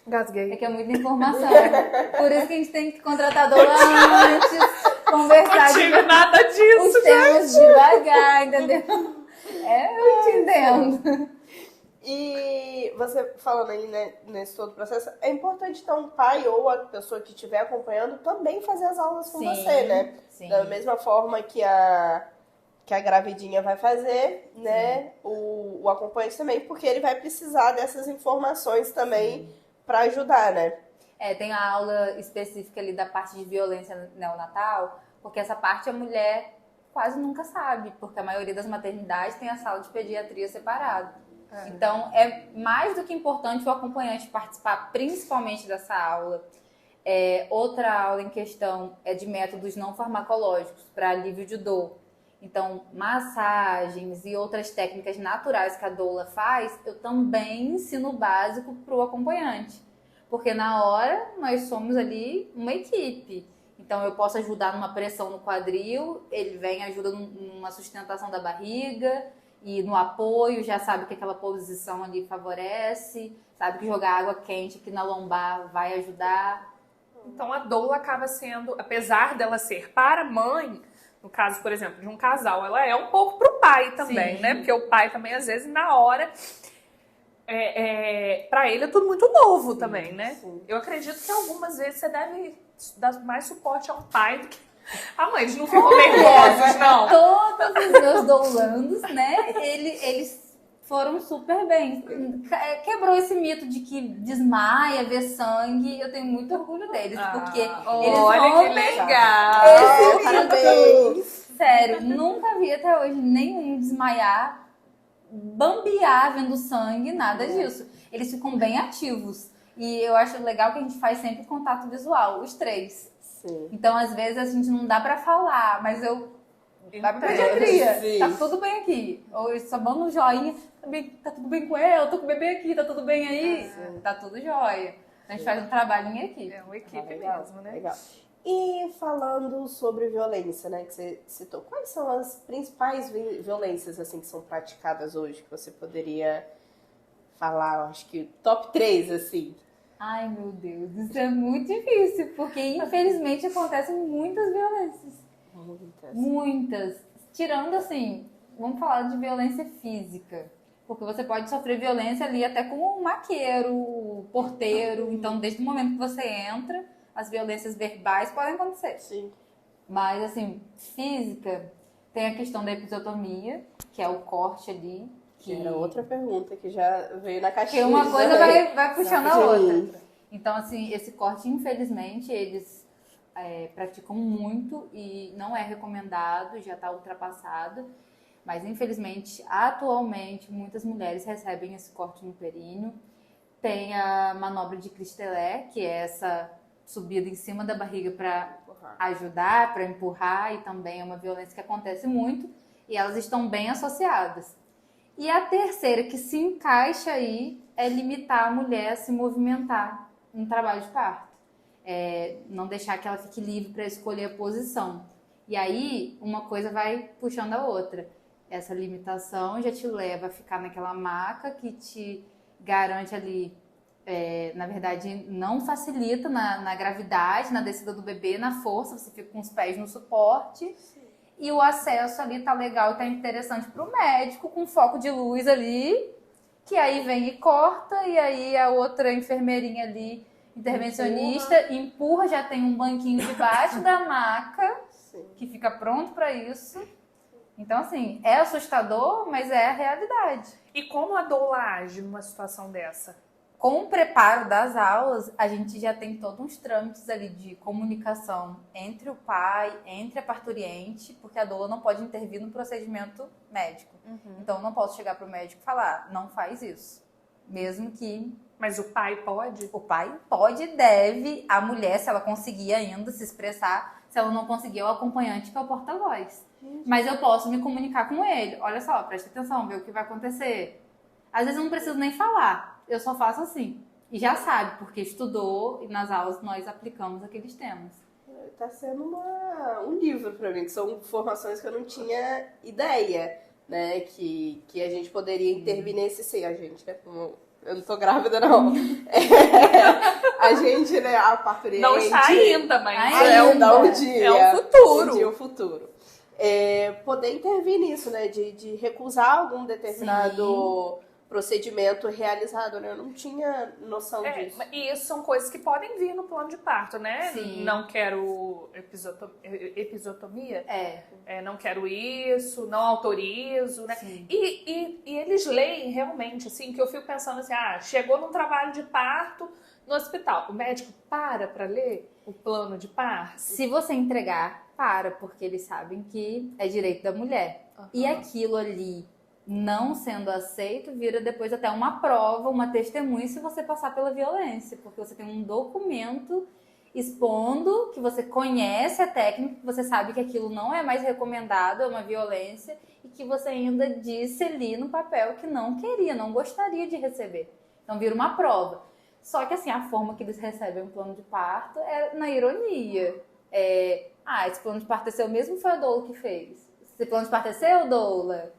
Gasguei.
É que é muita informação. Por isso que a gente tem que contratar doula antes, conversar.
Não tive nada disso,
os temas devagar, entendeu? Eu te entendo.
E você falando aí, né, nesse todo processo, é importante então o pai ou a pessoa que estiver acompanhando também fazer as aulas com você, né?
Sim.
Da mesma forma que a gravidinha vai fazer, né? O acompanhante também, porque ele vai precisar dessas informações também para ajudar, né?
Tem a aula específica ali da parte de violência neonatal, porque essa parte a mulher quase nunca sabe, porque a maioria das maternidades tem a sala de pediatria separada. Então, é mais do que importante o acompanhante participar principalmente dessa aula. Outra aula em questão é de métodos não farmacológicos para alívio de dor. Então, massagens e outras técnicas naturais que a doula faz, eu também ensino o básico para o acompanhante. Porque na hora, nós somos ali uma equipe. Então, eu posso ajudar numa pressão no quadril, ele vem e ajuda numa sustentação da barriga, e no apoio, já sabe que aquela posição ali favorece, sabe que jogar água quente aqui na lombar vai ajudar.
Então a doula acaba sendo, apesar dela ser para a mãe, no caso, por exemplo, de um casal, ela é um pouco pro pai também, né? Porque o pai também, às vezes, na hora, para ele é tudo muito novo também, né? Sim. Eu acredito que algumas vezes você deve dar mais suporte ao pai do que a mãe. Eles não ficam nervosos, não.
Todos os meus doulandos, né? Eles foram super bem. Quebrou esse mito de que desmaia, vê sangue. Eu tenho muito orgulho deles, porque eles
olha que legal!
Esse mito, sério, nunca vi até hoje nenhum desmaiar, bambear vendo sangue, nada disso. Eles ficam bem ativos. E eu acho legal que a gente faz sempre contato visual, os 3.
Sim.
Então, às vezes, a gente não dá pra falar, mas eu... Vai pra pediatria, tá tudo bem aqui. Ou só manda um joinha, tá tudo bem com ela, tô com o bebê aqui, tá tudo bem aí? Tá tudo jóia. A gente faz um trabalho em equipe.
É uma equipe mesmo, né?
Legal. E falando sobre violência, né, que você citou, quais são as principais violências, assim, que são praticadas hoje, que você poderia falar, eu acho que top 3, assim?
Ai, meu Deus, isso é muito difícil, porque infelizmente acontecem muitas violências. Muitas. Tirando, assim, vamos falar de violência física. Porque você pode sofrer violência ali até com o maqueiro, o porteiro. Então, desde o momento que você entra, as violências verbais podem acontecer.
Sim.
Mas, assim, física, tem a questão da episiotomia, que é o corte ali.
Que era outra pergunta que já veio na caixinha.
Porque uma coisa vai puxando a outra. Então, assim, esse corte, infelizmente, eles praticam muito e não é recomendado, já está ultrapassado. Mas, infelizmente, atualmente, muitas mulheres recebem esse corte no períneo. Tem a manobra de Christelet, que é essa subida em cima da barriga para ajudar, para empurrar, e também é uma violência que acontece muito, e elas estão bem associadas. E a terceira, que se encaixa aí, é limitar a mulher a se movimentar no trabalho de parto. Não deixar que ela fique livre para escolher a posição. E aí, uma coisa vai puxando a outra. Essa limitação já te leva a ficar naquela maca que te garante ali, na verdade, não facilita na gravidade, na descida do bebê, na força, você fica com os pés no suporte. Sim. E o acesso ali tá legal e tá interessante pro médico, com foco de luz ali, que aí vem e corta, e aí a outra enfermeirinha ali, intervencionista, empurra, já tem um banquinho debaixo da maca, sim, que fica pronto para isso. Então, assim, é assustador, mas é a realidade.
E como a doula age numa situação dessa?
Com o preparo das aulas, a gente já tem todos uns trâmites ali de comunicação entre o pai, entre a parturiente, porque a doula não pode intervir no procedimento médico. Uhum. Então, eu não posso chegar para o médico e falar, não faz isso. Mesmo que...
Mas o pai pode?
O pai pode e deve. A mulher, se ela conseguir ainda se expressar, se ela não conseguir, é o acompanhante que é o porta-voz. Mas eu posso me comunicar com ele. Olha só, presta atenção, vê o que vai acontecer. Às vezes eu não preciso nem falar. Eu só faço assim. E já sabe, porque estudou e nas aulas nós aplicamos aqueles temas.
Tá sendo um livro para mim, que são informações que eu não tinha ideia, né? Que a gente poderia intervir nesse sim. A gente, né? Eu não tô grávida, não. A gente, né? A parturiente...
Não está ainda, mas
ainda um dia.
É o futuro.
Um dia, o futuro. Poder intervir nisso, né? De recusar algum determinado... Sim. Procedimento realizado, né? Eu não tinha noção disso.
E isso são coisas que podem vir no plano de parto, né?
Sim.
Não quero episiotomia, não quero isso, não autorizo, né? E eles leem realmente, assim, que eu fico pensando assim, chegou num trabalho de parto no hospital, o médico para ler o plano de parto?
Se você entregar, porque eles sabem que é direito da mulher. Uhum. E aquilo ali... não sendo aceito, vira depois até uma prova, uma testemunha se você passar pela violência, porque você tem um documento expondo que você conhece a técnica, que você sabe que aquilo não é mais recomendado, é uma violência, e que você ainda disse ali no papel que não queria, não gostaria de receber. Então vira uma prova. Só que assim, a forma que eles recebem um plano de parto é na ironia. Esse plano de parto é seu mesmo, foi a doula que fez. Esse plano de parto é seu, doula?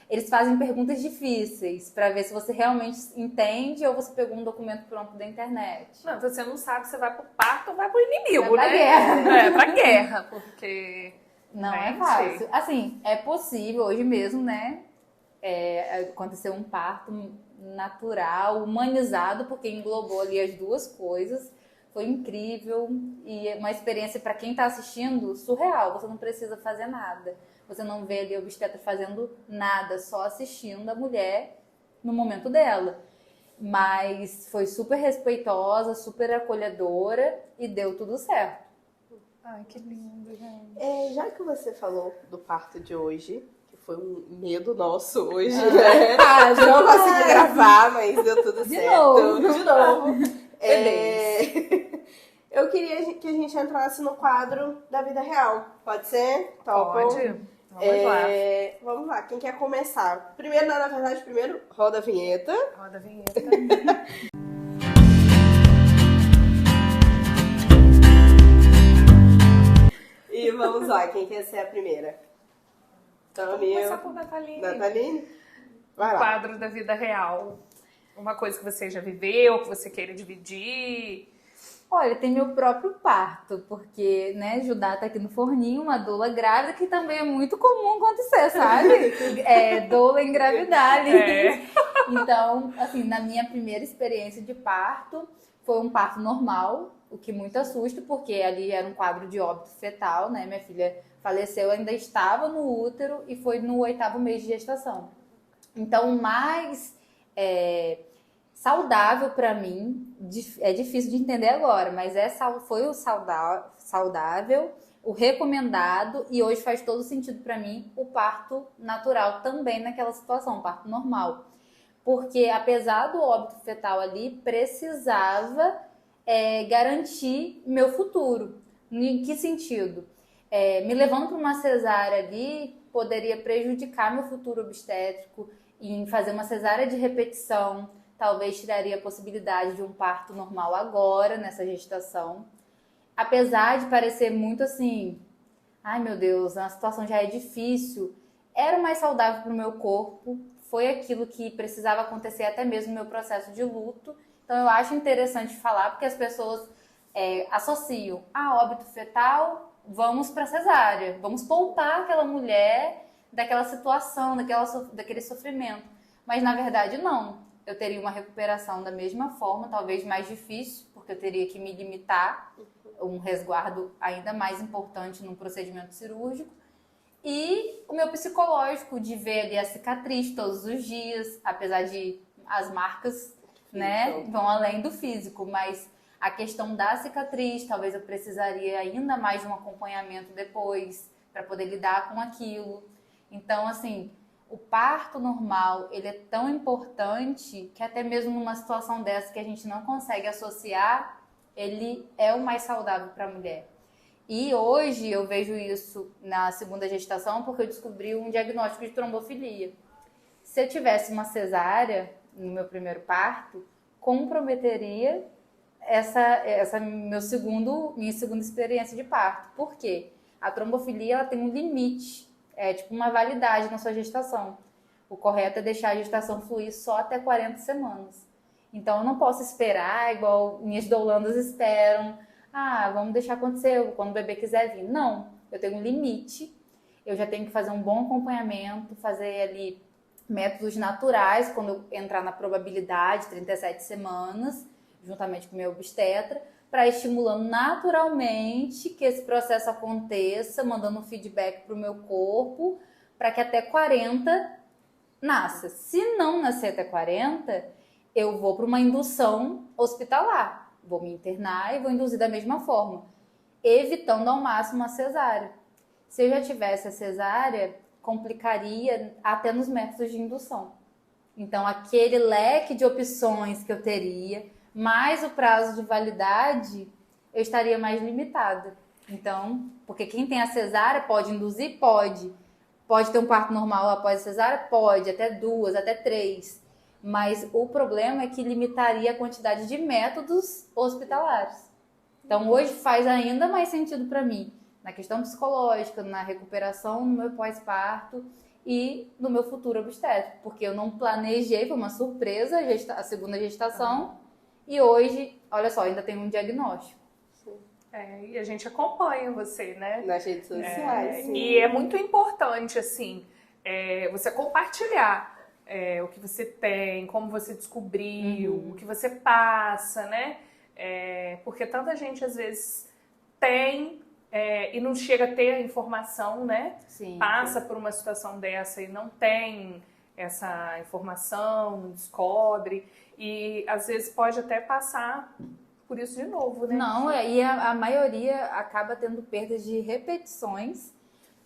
Eles fazem perguntas difíceis para ver se você realmente entende ou você pegou um documento pronto da internet.
Não, você não sabe se vai pro parto ou vai pro inimigo,
vai
né?
Guerra.
Pra guerra, porque...
Não é fácil. Assim, é possível hoje mesmo, né? Acontecer um parto natural, humanizado, porque englobou ali as duas coisas. Foi incrível e uma experiência para quem está assistindo surreal. Você não precisa fazer nada. você não vê ali a obstetra fazendo nada, só assistindo a mulher no momento dela. Mas foi super respeitosa, super acolhedora e deu tudo certo.
Ai, que lindo, gente.
Já que você falou do parto de hoje, que foi um medo nosso hoje, né? Não consegui gravar, mas deu tudo certo. De novo. Eu queria que a gente entrasse no quadro da vida real. Pode ser?
Pode. Vamos lá.
Vamos lá, quem quer começar? Primeiro, na verdade, roda a vinheta.
Roda a vinheta.
E vamos lá, quem quer ser a primeira?
Vamos começar com Nathaline.
Nathaline? Vai lá.
Quadro da vida real. Uma coisa que você já viveu, que você queira dividir.
Olha, tem meu próprio parto, porque, né, Judá tá aqui no forninho, uma doula grávida, que também é muito comum acontecer, sabe? Doula engravidar ali. Então, assim, na minha primeira experiência de parto, foi um parto normal, o que muito assusta, porque ali era um quadro de óbito fetal, né? Minha filha faleceu, ainda estava no útero e foi no 8º mês de gestação. Então, o mais saudável para mim, é difícil de entender agora, mas foi o saudável, o recomendado, e hoje faz todo sentido para mim o parto natural também naquela situação, o parto normal. Porque apesar do óbito fetal ali, precisava garantir meu futuro. Em que sentido? Me levando para uma cesárea ali, poderia prejudicar meu futuro obstétrico, em fazer uma cesárea de repetição, talvez tiraria a possibilidade de um parto normal agora, nessa gestação. Apesar de parecer muito assim, ai meu Deus, a situação já é difícil, era o mais saudável para o meu corpo, foi aquilo que precisava acontecer até mesmo no meu processo de luto. Então eu acho interessante falar, porque as pessoas associam óbito fetal, vamos para cesárea, vamos poupar aquela mulher daquela situação, daquele sofrimento. Mas na verdade não. Eu teria uma recuperação da mesma forma, talvez mais difícil, porque eu teria que me limitar, um resguardo ainda mais importante num procedimento cirúrgico. E o meu psicológico, de ver ali a cicatriz todos os dias, apesar de as marcas, né, vão além do físico, mas a questão da cicatriz, talvez eu precisaria ainda mais de um acompanhamento depois, para poder lidar com aquilo. Então, assim, o parto normal, ele é tão importante que até mesmo numa situação dessa que a gente não consegue associar, ele é o mais saudável para a mulher. E hoje eu vejo isso na segunda gestação porque eu descobri um diagnóstico de trombofilia. Se eu tivesse uma cesárea no meu primeiro parto, comprometeria minha segunda experiência de parto. Por quê? A trombofilia ela tem um limite. É tipo uma validade na sua gestação. O correto é deixar a gestação fluir só até 40 semanas. Então, eu não posso esperar igual minhas doulandas esperam. Vamos deixar acontecer quando o bebê quiser vir. Não, eu tenho um limite. Eu já tenho que fazer um bom acompanhamento, fazer ali métodos naturais, quando eu entrar na probabilidade, 37 semanas, juntamente com o meu obstetra, para estimulando naturalmente que esse processo aconteça, mandando um feedback para o meu corpo, para que até 40 nasça. Se não nascer até 40, eu vou para uma indução hospitalar. Vou me internar e vou induzir da mesma forma, evitando ao máximo a cesárea. Se eu já tivesse a cesárea, complicaria até nos métodos de indução. Então, aquele leque de opções que eu teria, mais o prazo de validade, eu estaria mais limitada. Então, porque quem tem a cesárea pode induzir? Pode. Pode ter um parto normal após a cesárea? Pode, até 2, até 3. Mas o problema é que limitaria a quantidade de métodos hospitalares. Então, hoje faz ainda mais sentido para mim, na questão psicológica, na recuperação no meu pós-parto e no meu futuro obstétrico. Porque eu não planejei, foi uma surpresa a segunda gestação. E hoje, olha só, ainda tem um diagnóstico.
E a gente acompanha você, né?
Nas redes sociais.
E é muito importante, assim, você compartilhar o que você tem, como você descobriu, o que você passa, né? Porque tanta gente, às vezes, tem e não chega a ter a informação, né?
Sim.
Passa por uma situação dessa e não tem essa informação, não descobre, e às vezes pode até passar por isso de novo, né?
Não, e a maioria acaba tendo perdas de repetições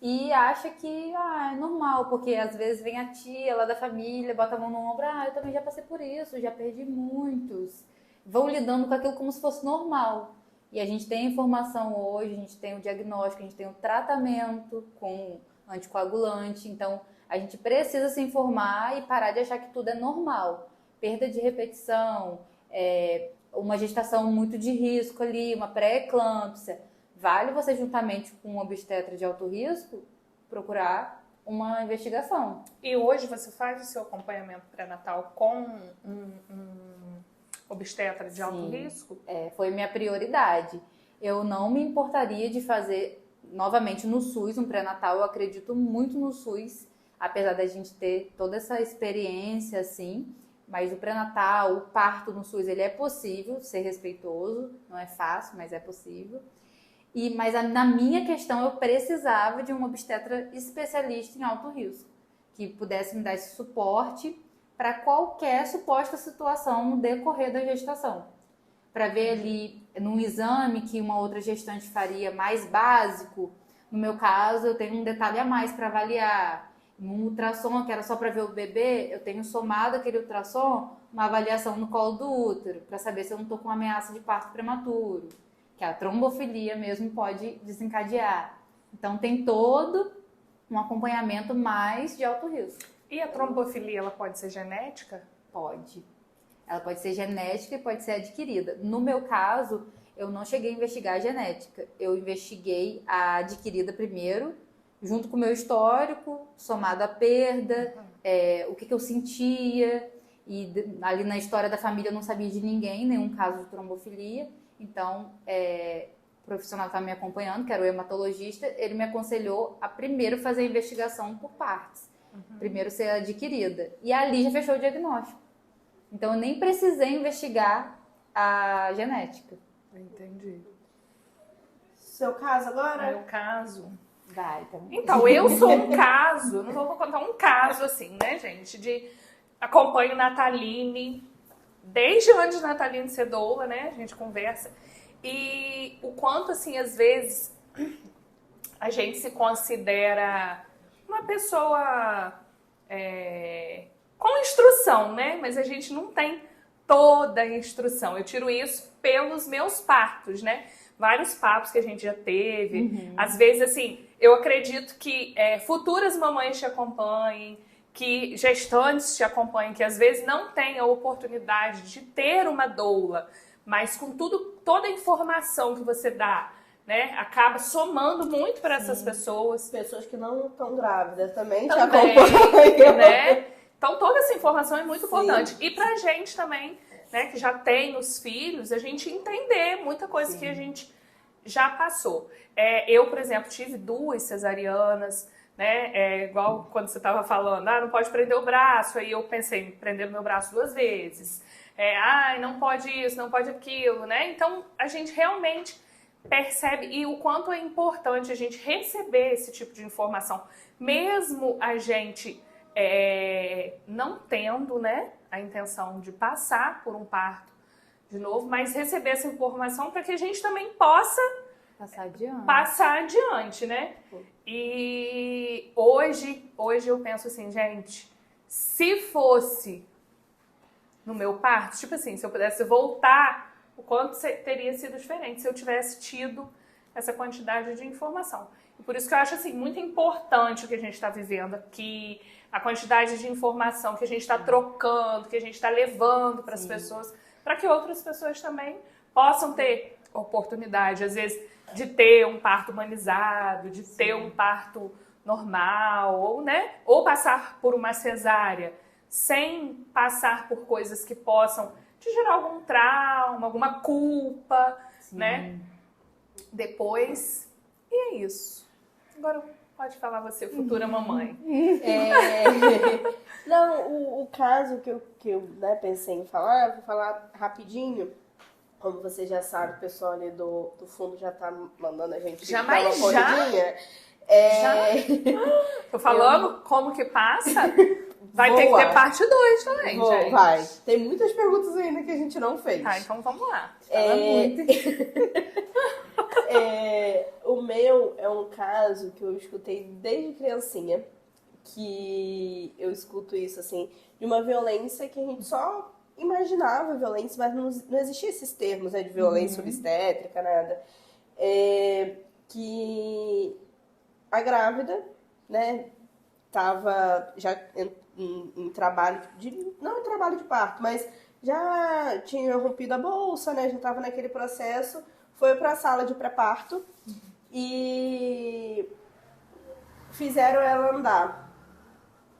e acha que é normal, porque às vezes vem a tia lá da família, bota a mão no ombro, eu também já passei por isso, já perdi muitos. Vão lidando com aquilo como se fosse normal. E a gente tem a informação hoje, a gente tem o diagnóstico, a gente tem o tratamento com anticoagulante, então a gente precisa se informar e parar de achar que tudo é normal. Perda de repetição, uma gestação muito de risco ali, uma pré-eclâmpsia. Vale você, juntamente com um obstetra de alto risco, procurar uma investigação.
E hoje você faz o seu acompanhamento pré-natal com um obstetra de alto risco?
Foi minha prioridade. Eu não me importaria de fazer novamente no SUS um pré-natal. Eu acredito muito no SUS, apesar da gente ter toda essa experiência assim. Mas o pré-natal, o parto no SUS, ele é possível ser respeitoso. Não é fácil, mas é possível. Mas na minha questão, eu precisava de um obstetra especialista em alto risco, que pudesse me dar esse suporte para qualquer suposta situação no decorrer da gestação. Para ver ali, num exame que uma outra gestante faria mais básico, no meu caso, eu tenho um detalhe a mais para avaliar. Num ultrassom, que era só para ver o bebê, eu tenho somado aquele ultrassom, uma avaliação no colo do útero, para saber se eu não estou com ameaça de parto prematuro, que a trombofilia mesmo pode desencadear. Então tem todo um acompanhamento mais de alto risco.
E a trombofilia, ela pode ser genética?
Pode. Ela pode ser genética e pode ser adquirida. No meu caso, eu não cheguei a investigar a genética. Eu investiguei a adquirida primeiro, junto com o meu histórico, somado à perda, o que eu sentia. E ali na história da família eu não sabia de ninguém, nenhum caso de trombofilia. Então, o profissional que estava me acompanhando, que era o hematologista, ele me aconselhou a primeiro fazer a investigação por partes. Primeiro ser adquirida. E ali já fechou o diagnóstico. Então, eu nem precisei investigar a genética.
Entendi.
Seu caso agora?
Meu caso.
Vai, tá.
Então, eu sou um caso, não vou contar um caso assim, né, gente? Acompanho Nataline, desde antes de Nataline ser doula, né? A gente conversa. E o quanto, assim, às vezes, a gente se considera uma pessoa com instrução, né? Mas a gente não tem toda a instrução. Eu tiro isso pelos meus partos, né? Vários papos que a gente já teve. Às vezes, assim, eu acredito que futuras mamães te acompanhem, que gestantes te acompanhem, que às vezes não têm a oportunidade de ter uma doula, mas com toda a informação que você dá, né, acaba somando muito para essas pessoas.
Pessoas que não estão grávidas também te acompanham.
Né? Então, toda essa informação é muito importante. E pra gente também, né, que já tem os filhos, a gente entender muita coisa que a gente já passou. Eu, por exemplo, tive 2 cesarianas, né? Igual quando você estava falando, não pode prender o braço. Aí eu pensei em prender o meu braço 2 vezes. Não pode isso, não pode aquilo, né? Então, a gente realmente percebe e o quanto é importante a gente receber esse tipo de informação. Mesmo a gente não tendo, né, a intenção de passar por um parto de novo, mas receber essa informação para que a gente também possa passar adiante, né? E hoje eu penso assim, gente, se fosse no meu parto, tipo assim, se eu pudesse voltar, o quanto teria sido diferente se eu tivesse tido essa quantidade de informação. E por isso que eu acho assim, muito importante o que a gente está vivendo aqui, a quantidade de informação que a gente está trocando, que a gente está levando para as pessoas, para que outras pessoas também possam ter oportunidade, às vezes, de ter um parto humanizado, de ter um parto normal, ou, né, ou passar por uma cesárea, sem passar por coisas que possam te gerar algum trauma, alguma culpa, né? Depois, e é isso. Agora pode falar você, futura mamãe.
Não, o caso que eu né, pensei em falar, vou falar rapidinho. Como você já sabe, o pessoal ali do fundo já tá mandando a gente
Já,
dar uma
mas
corridinha.
Tô falando como que passa. Vai ter que ter parte 2 também, gente.
Vai. Tem muitas perguntas ainda que a gente não fez.
Tá, então vamos lá.
O meu é um caso que eu escutei desde criancinha, que eu escuto isso, assim, de uma violência que a gente só imaginava violência, mas não existia esses termos, né, de violência obstétrica, nada. Que a grávida, né, tava já em trabalho não em trabalho de parto, mas já tinha rompido a bolsa, né, já tava naquele processo, foi para a sala de pré-parto e fizeram ela andar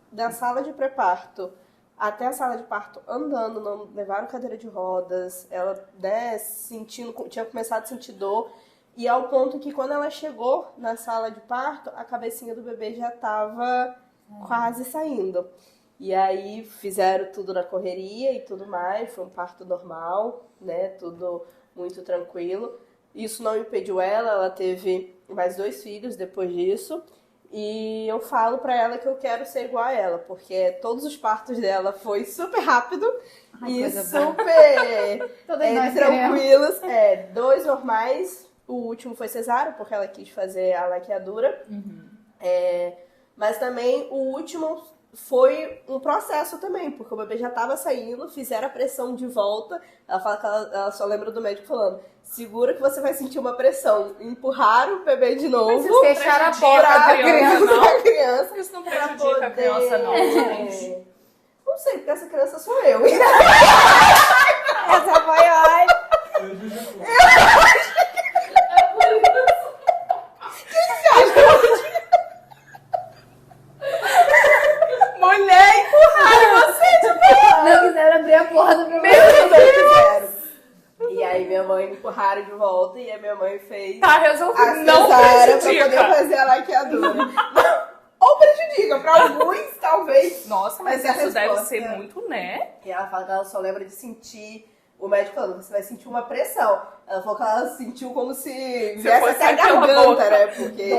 da sala de pré-parto até a sala de parto andando, não levaram cadeira de rodas, ela, né, tinha começado a sentir dor, e ao ponto que quando ela chegou na sala de parto, a cabecinha do bebê já estava quase saindo. E aí fizeram tudo na correria e tudo mais, foi um parto normal, né, tudo muito tranquilo. Isso não impediu ela teve mais 2 filhos depois disso. E eu falo pra ela que eu quero ser igual a ela, porque todos os partos dela foi super rápido e super tranquilos. 2 normais, o último foi cesárea, porque ela quis fazer a laqueadura. Mas também o último foi um processo também, porque o bebê já estava saindo, fizeram a pressão de volta. Ela fala que ela só lembra do médico falando: segura que você vai sentir uma pressão. Empurraram o bebê de novo.
Mas fecharam a porta da
criança.
Isso não prejudica a criança, não, gente.
Não sei, porque essa criança sou eu. Essa foi ótima.
Mulher, empurraram você de novo.
Não quiseram abrir a porta pro meu
Deus. E aí minha mãe me empurraram de volta e a minha mãe fez
tá resolvido.
a
Não
cesárea
prejudica.
pra poder fazer a laqueadura. Ou prejudica, pra alguns talvez.
Nossa, mas
a
isso deve
resposta
ser muito, né?
E ela fala que ela só lembra de sentir, o médico falando, você vai sentir uma pressão. Ela falou que ela sentiu como se viesse até a garganta, né? Porque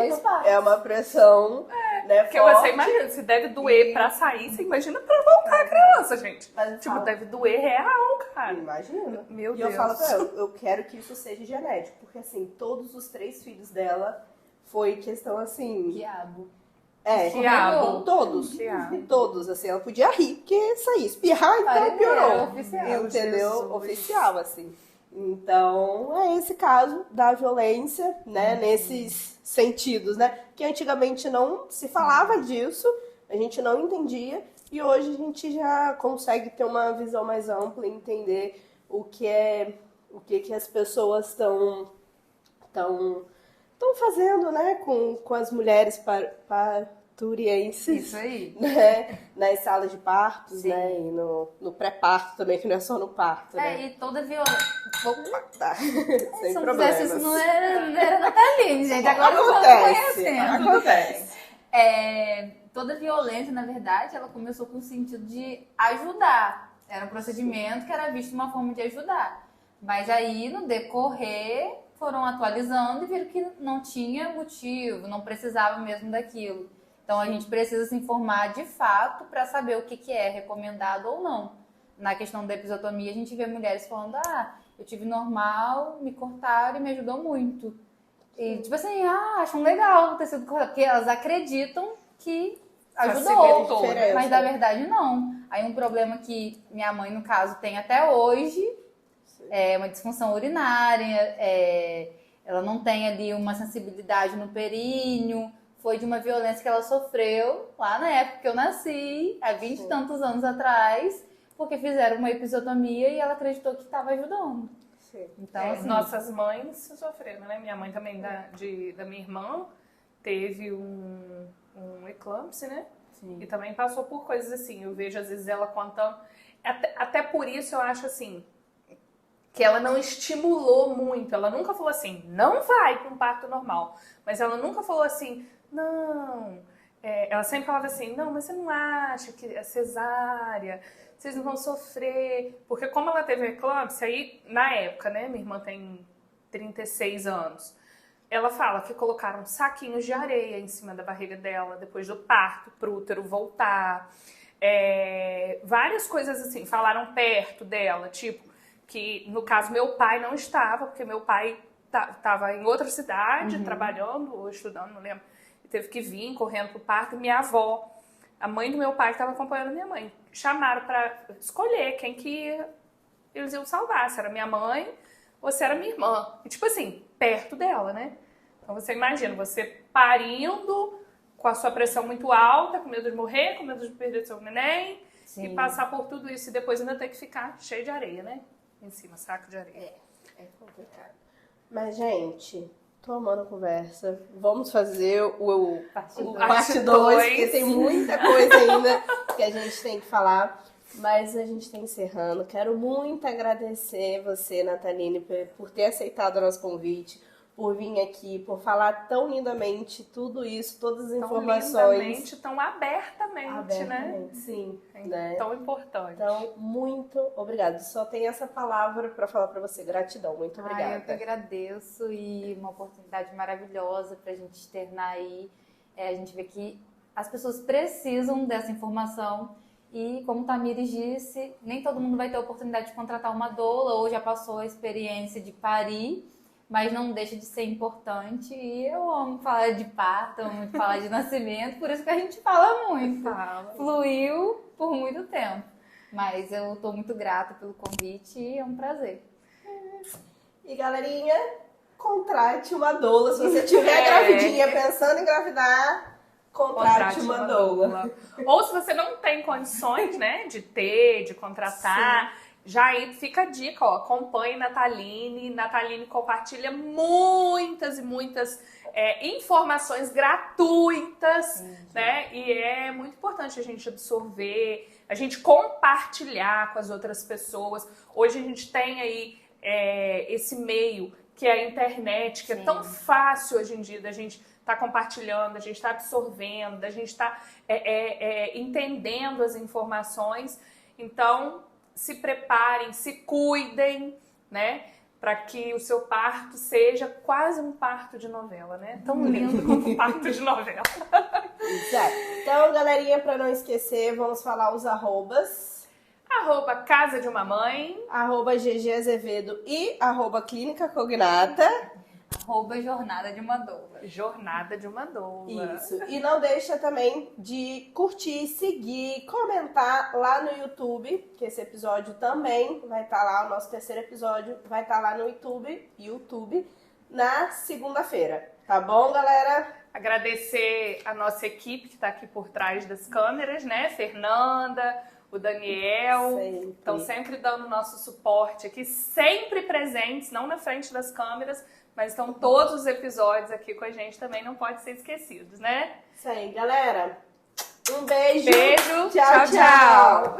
é uma pressão, né,
Porque
forte.
você imagina, se deve doer pra sair, você imagina pra voltar a criança, gente.
Mas
Tipo, deve doer real, cara.
Imagina.
Meu
e
Deus.
eu falo pra ela, eu quero que isso seja genético. Porque, assim, todos os 3 filhos dela foi questão, assim...
Quiabo.
Quiabo.
Todos.
Quiabo.
Todos, assim. Ela podia rir, porque saía. Espirrar, então piorou.
Oficial.
Entendeu?
Jesus.
Oficial, assim. Então, é esse caso da violência, né? Nesses sentidos, né? Que antigamente não se falava disso, a gente não entendia. E hoje a gente já consegue ter uma visão mais ampla e entender o que as pessoas estão fazendo, né, com as mulheres parturienses.
Isso aí.
Né, nas salas de partos, né, e no pré-parto também, que não é só no parto, né.
E toda violência.
Tá. Sem
Se não
problemas.
fizesse isso, não era Nataline, gente. Agora
Acontece.
eu tô
Acontece.
Toda violência, na verdade, ela começou com o sentido de ajudar. Era um procedimento que era visto uma forma de ajudar. Mas aí, no decorrer, foram atualizando e viram que não tinha motivo, não precisava mesmo daquilo. Então, a gente precisa se informar de fato para saber o que é recomendado ou não. Na questão da episiotomia, a gente vê mulheres falando: eu tive normal, me cortaram e me ajudou muito. E, tipo assim, acham legal ter sido cortado, porque elas acreditam que ajudou, mas na verdade não. Aí um problema que minha mãe, no caso, tem até hoje é uma disfunção urinária, ela não tem ali uma sensibilidade no períneo, foi de uma violência que ela sofreu lá na época que eu nasci, há 20 e tantos anos atrás, porque fizeram uma episiotomia e ela acreditou que estava ajudando.
Sim.
Então, assim,
nossas mães sofreram, né? Minha mãe também, da minha irmã, teve um eclâmpsia, né?
Sim.
E também passou por coisas assim. Eu vejo, às vezes, ela contando... Até por isso, eu acho, assim, que ela não estimulou muito. Ela nunca falou assim, não vai para um parto normal. Mas ela nunca falou assim, não... ela sempre falava assim, não, mas você não acha que é cesárea, vocês não vão sofrer? Porque como ela teve eclâmpsia, aí na época, né, minha irmã tem 36 anos, ela fala que colocaram saquinhos de areia em cima da barriga dela depois do parto, pro útero voltar. Várias coisas assim, falaram perto dela, tipo, que no caso meu pai não estava, porque meu pai estava em outra cidade, trabalhando ou estudando, não lembro, e teve que vir correndo pro parto, e minha avó, a mãe do meu pai, estava acompanhando minha mãe. Chamaram para escolher quem que eles iam salvar, se era minha mãe ou se era minha irmã. E tipo assim, perto dela, né? Então você imagina, você parindo com a sua pressão muito alta, com medo de morrer, com medo de perder seu neném, e passar por tudo isso e depois ainda ter que ficar cheio de areia, né? Em cima, saco de areia.
É complicado. Mas, gente, tô amando a conversa. Vamos fazer o parte 2, porque tem muita coisa ainda que a gente tem que falar. Mas a gente tá encerrando. Quero muito agradecer você, Nataline, por ter aceitado o nosso convite, por vir aqui, por falar tão lindamente tudo isso, todas as informações.
Tão lindamente, tão abertamente, né?
Sim.
Né? Tão importante.
Então, muito obrigada. Só tenho essa palavra para falar para você. Gratidão. Muito obrigada.
Eu que agradeço e uma oportunidade maravilhosa pra gente externar aí. A gente vê que as pessoas precisam dessa informação. E como Tamires disse, nem todo mundo vai ter a oportunidade de contratar uma doula ou já passou a experiência de parir, mas não deixa de ser importante. E eu amo falar de parto, amo falar de nascimento, por isso que a gente fala muito. Fluiu por muito tempo. Mas eu estou muito grata pelo convite e é um prazer.
E galerinha, contrate uma doula. Se você estiver gravidinha, pensando em engravidar, contrate uma doula.
Ou se você não tem condições, né, de contratar, já aí fica a dica, ó, acompanhe Nataline. Nataline compartilha muitas e muitas informações gratuitas, né? E é muito importante a gente absorver, a gente compartilhar com as outras pessoas. Hoje a gente tem aí esse meio que é a internet, que é tão fácil hoje em dia da gente tá compartilhando, a gente está absorvendo, a gente está entendendo as informações. Então, se preparem, se cuidem, né? Para que o seu parto seja quase um parto de novela, né? Tão lindo como um parto de novela.
Exato. Então, galerinha, para não esquecer, vamos falar os arrobas.
@Casa de uma Mãe.
@GG Azevedo e @Clínica Cognata.
@Jornada de uma Doula.
Jornada de uma Doula.
Isso. E não deixa também de curtir, seguir, comentar lá no YouTube, que esse episódio também vai estar lá, o nosso terceiro episódio vai estar lá no YouTube na segunda-feira. Tá bom, galera?
Agradecer a nossa equipe que está aqui por trás das câmeras, né? Fernanda, o Daniel, estão sempre dando nosso suporte aqui, sempre presentes, não na frente das câmeras, mas estão todos os episódios aqui com a gente também, não pode ser esquecidos, né?
Isso aí, galera. Um beijo.
Beijo. Tchau, tchau.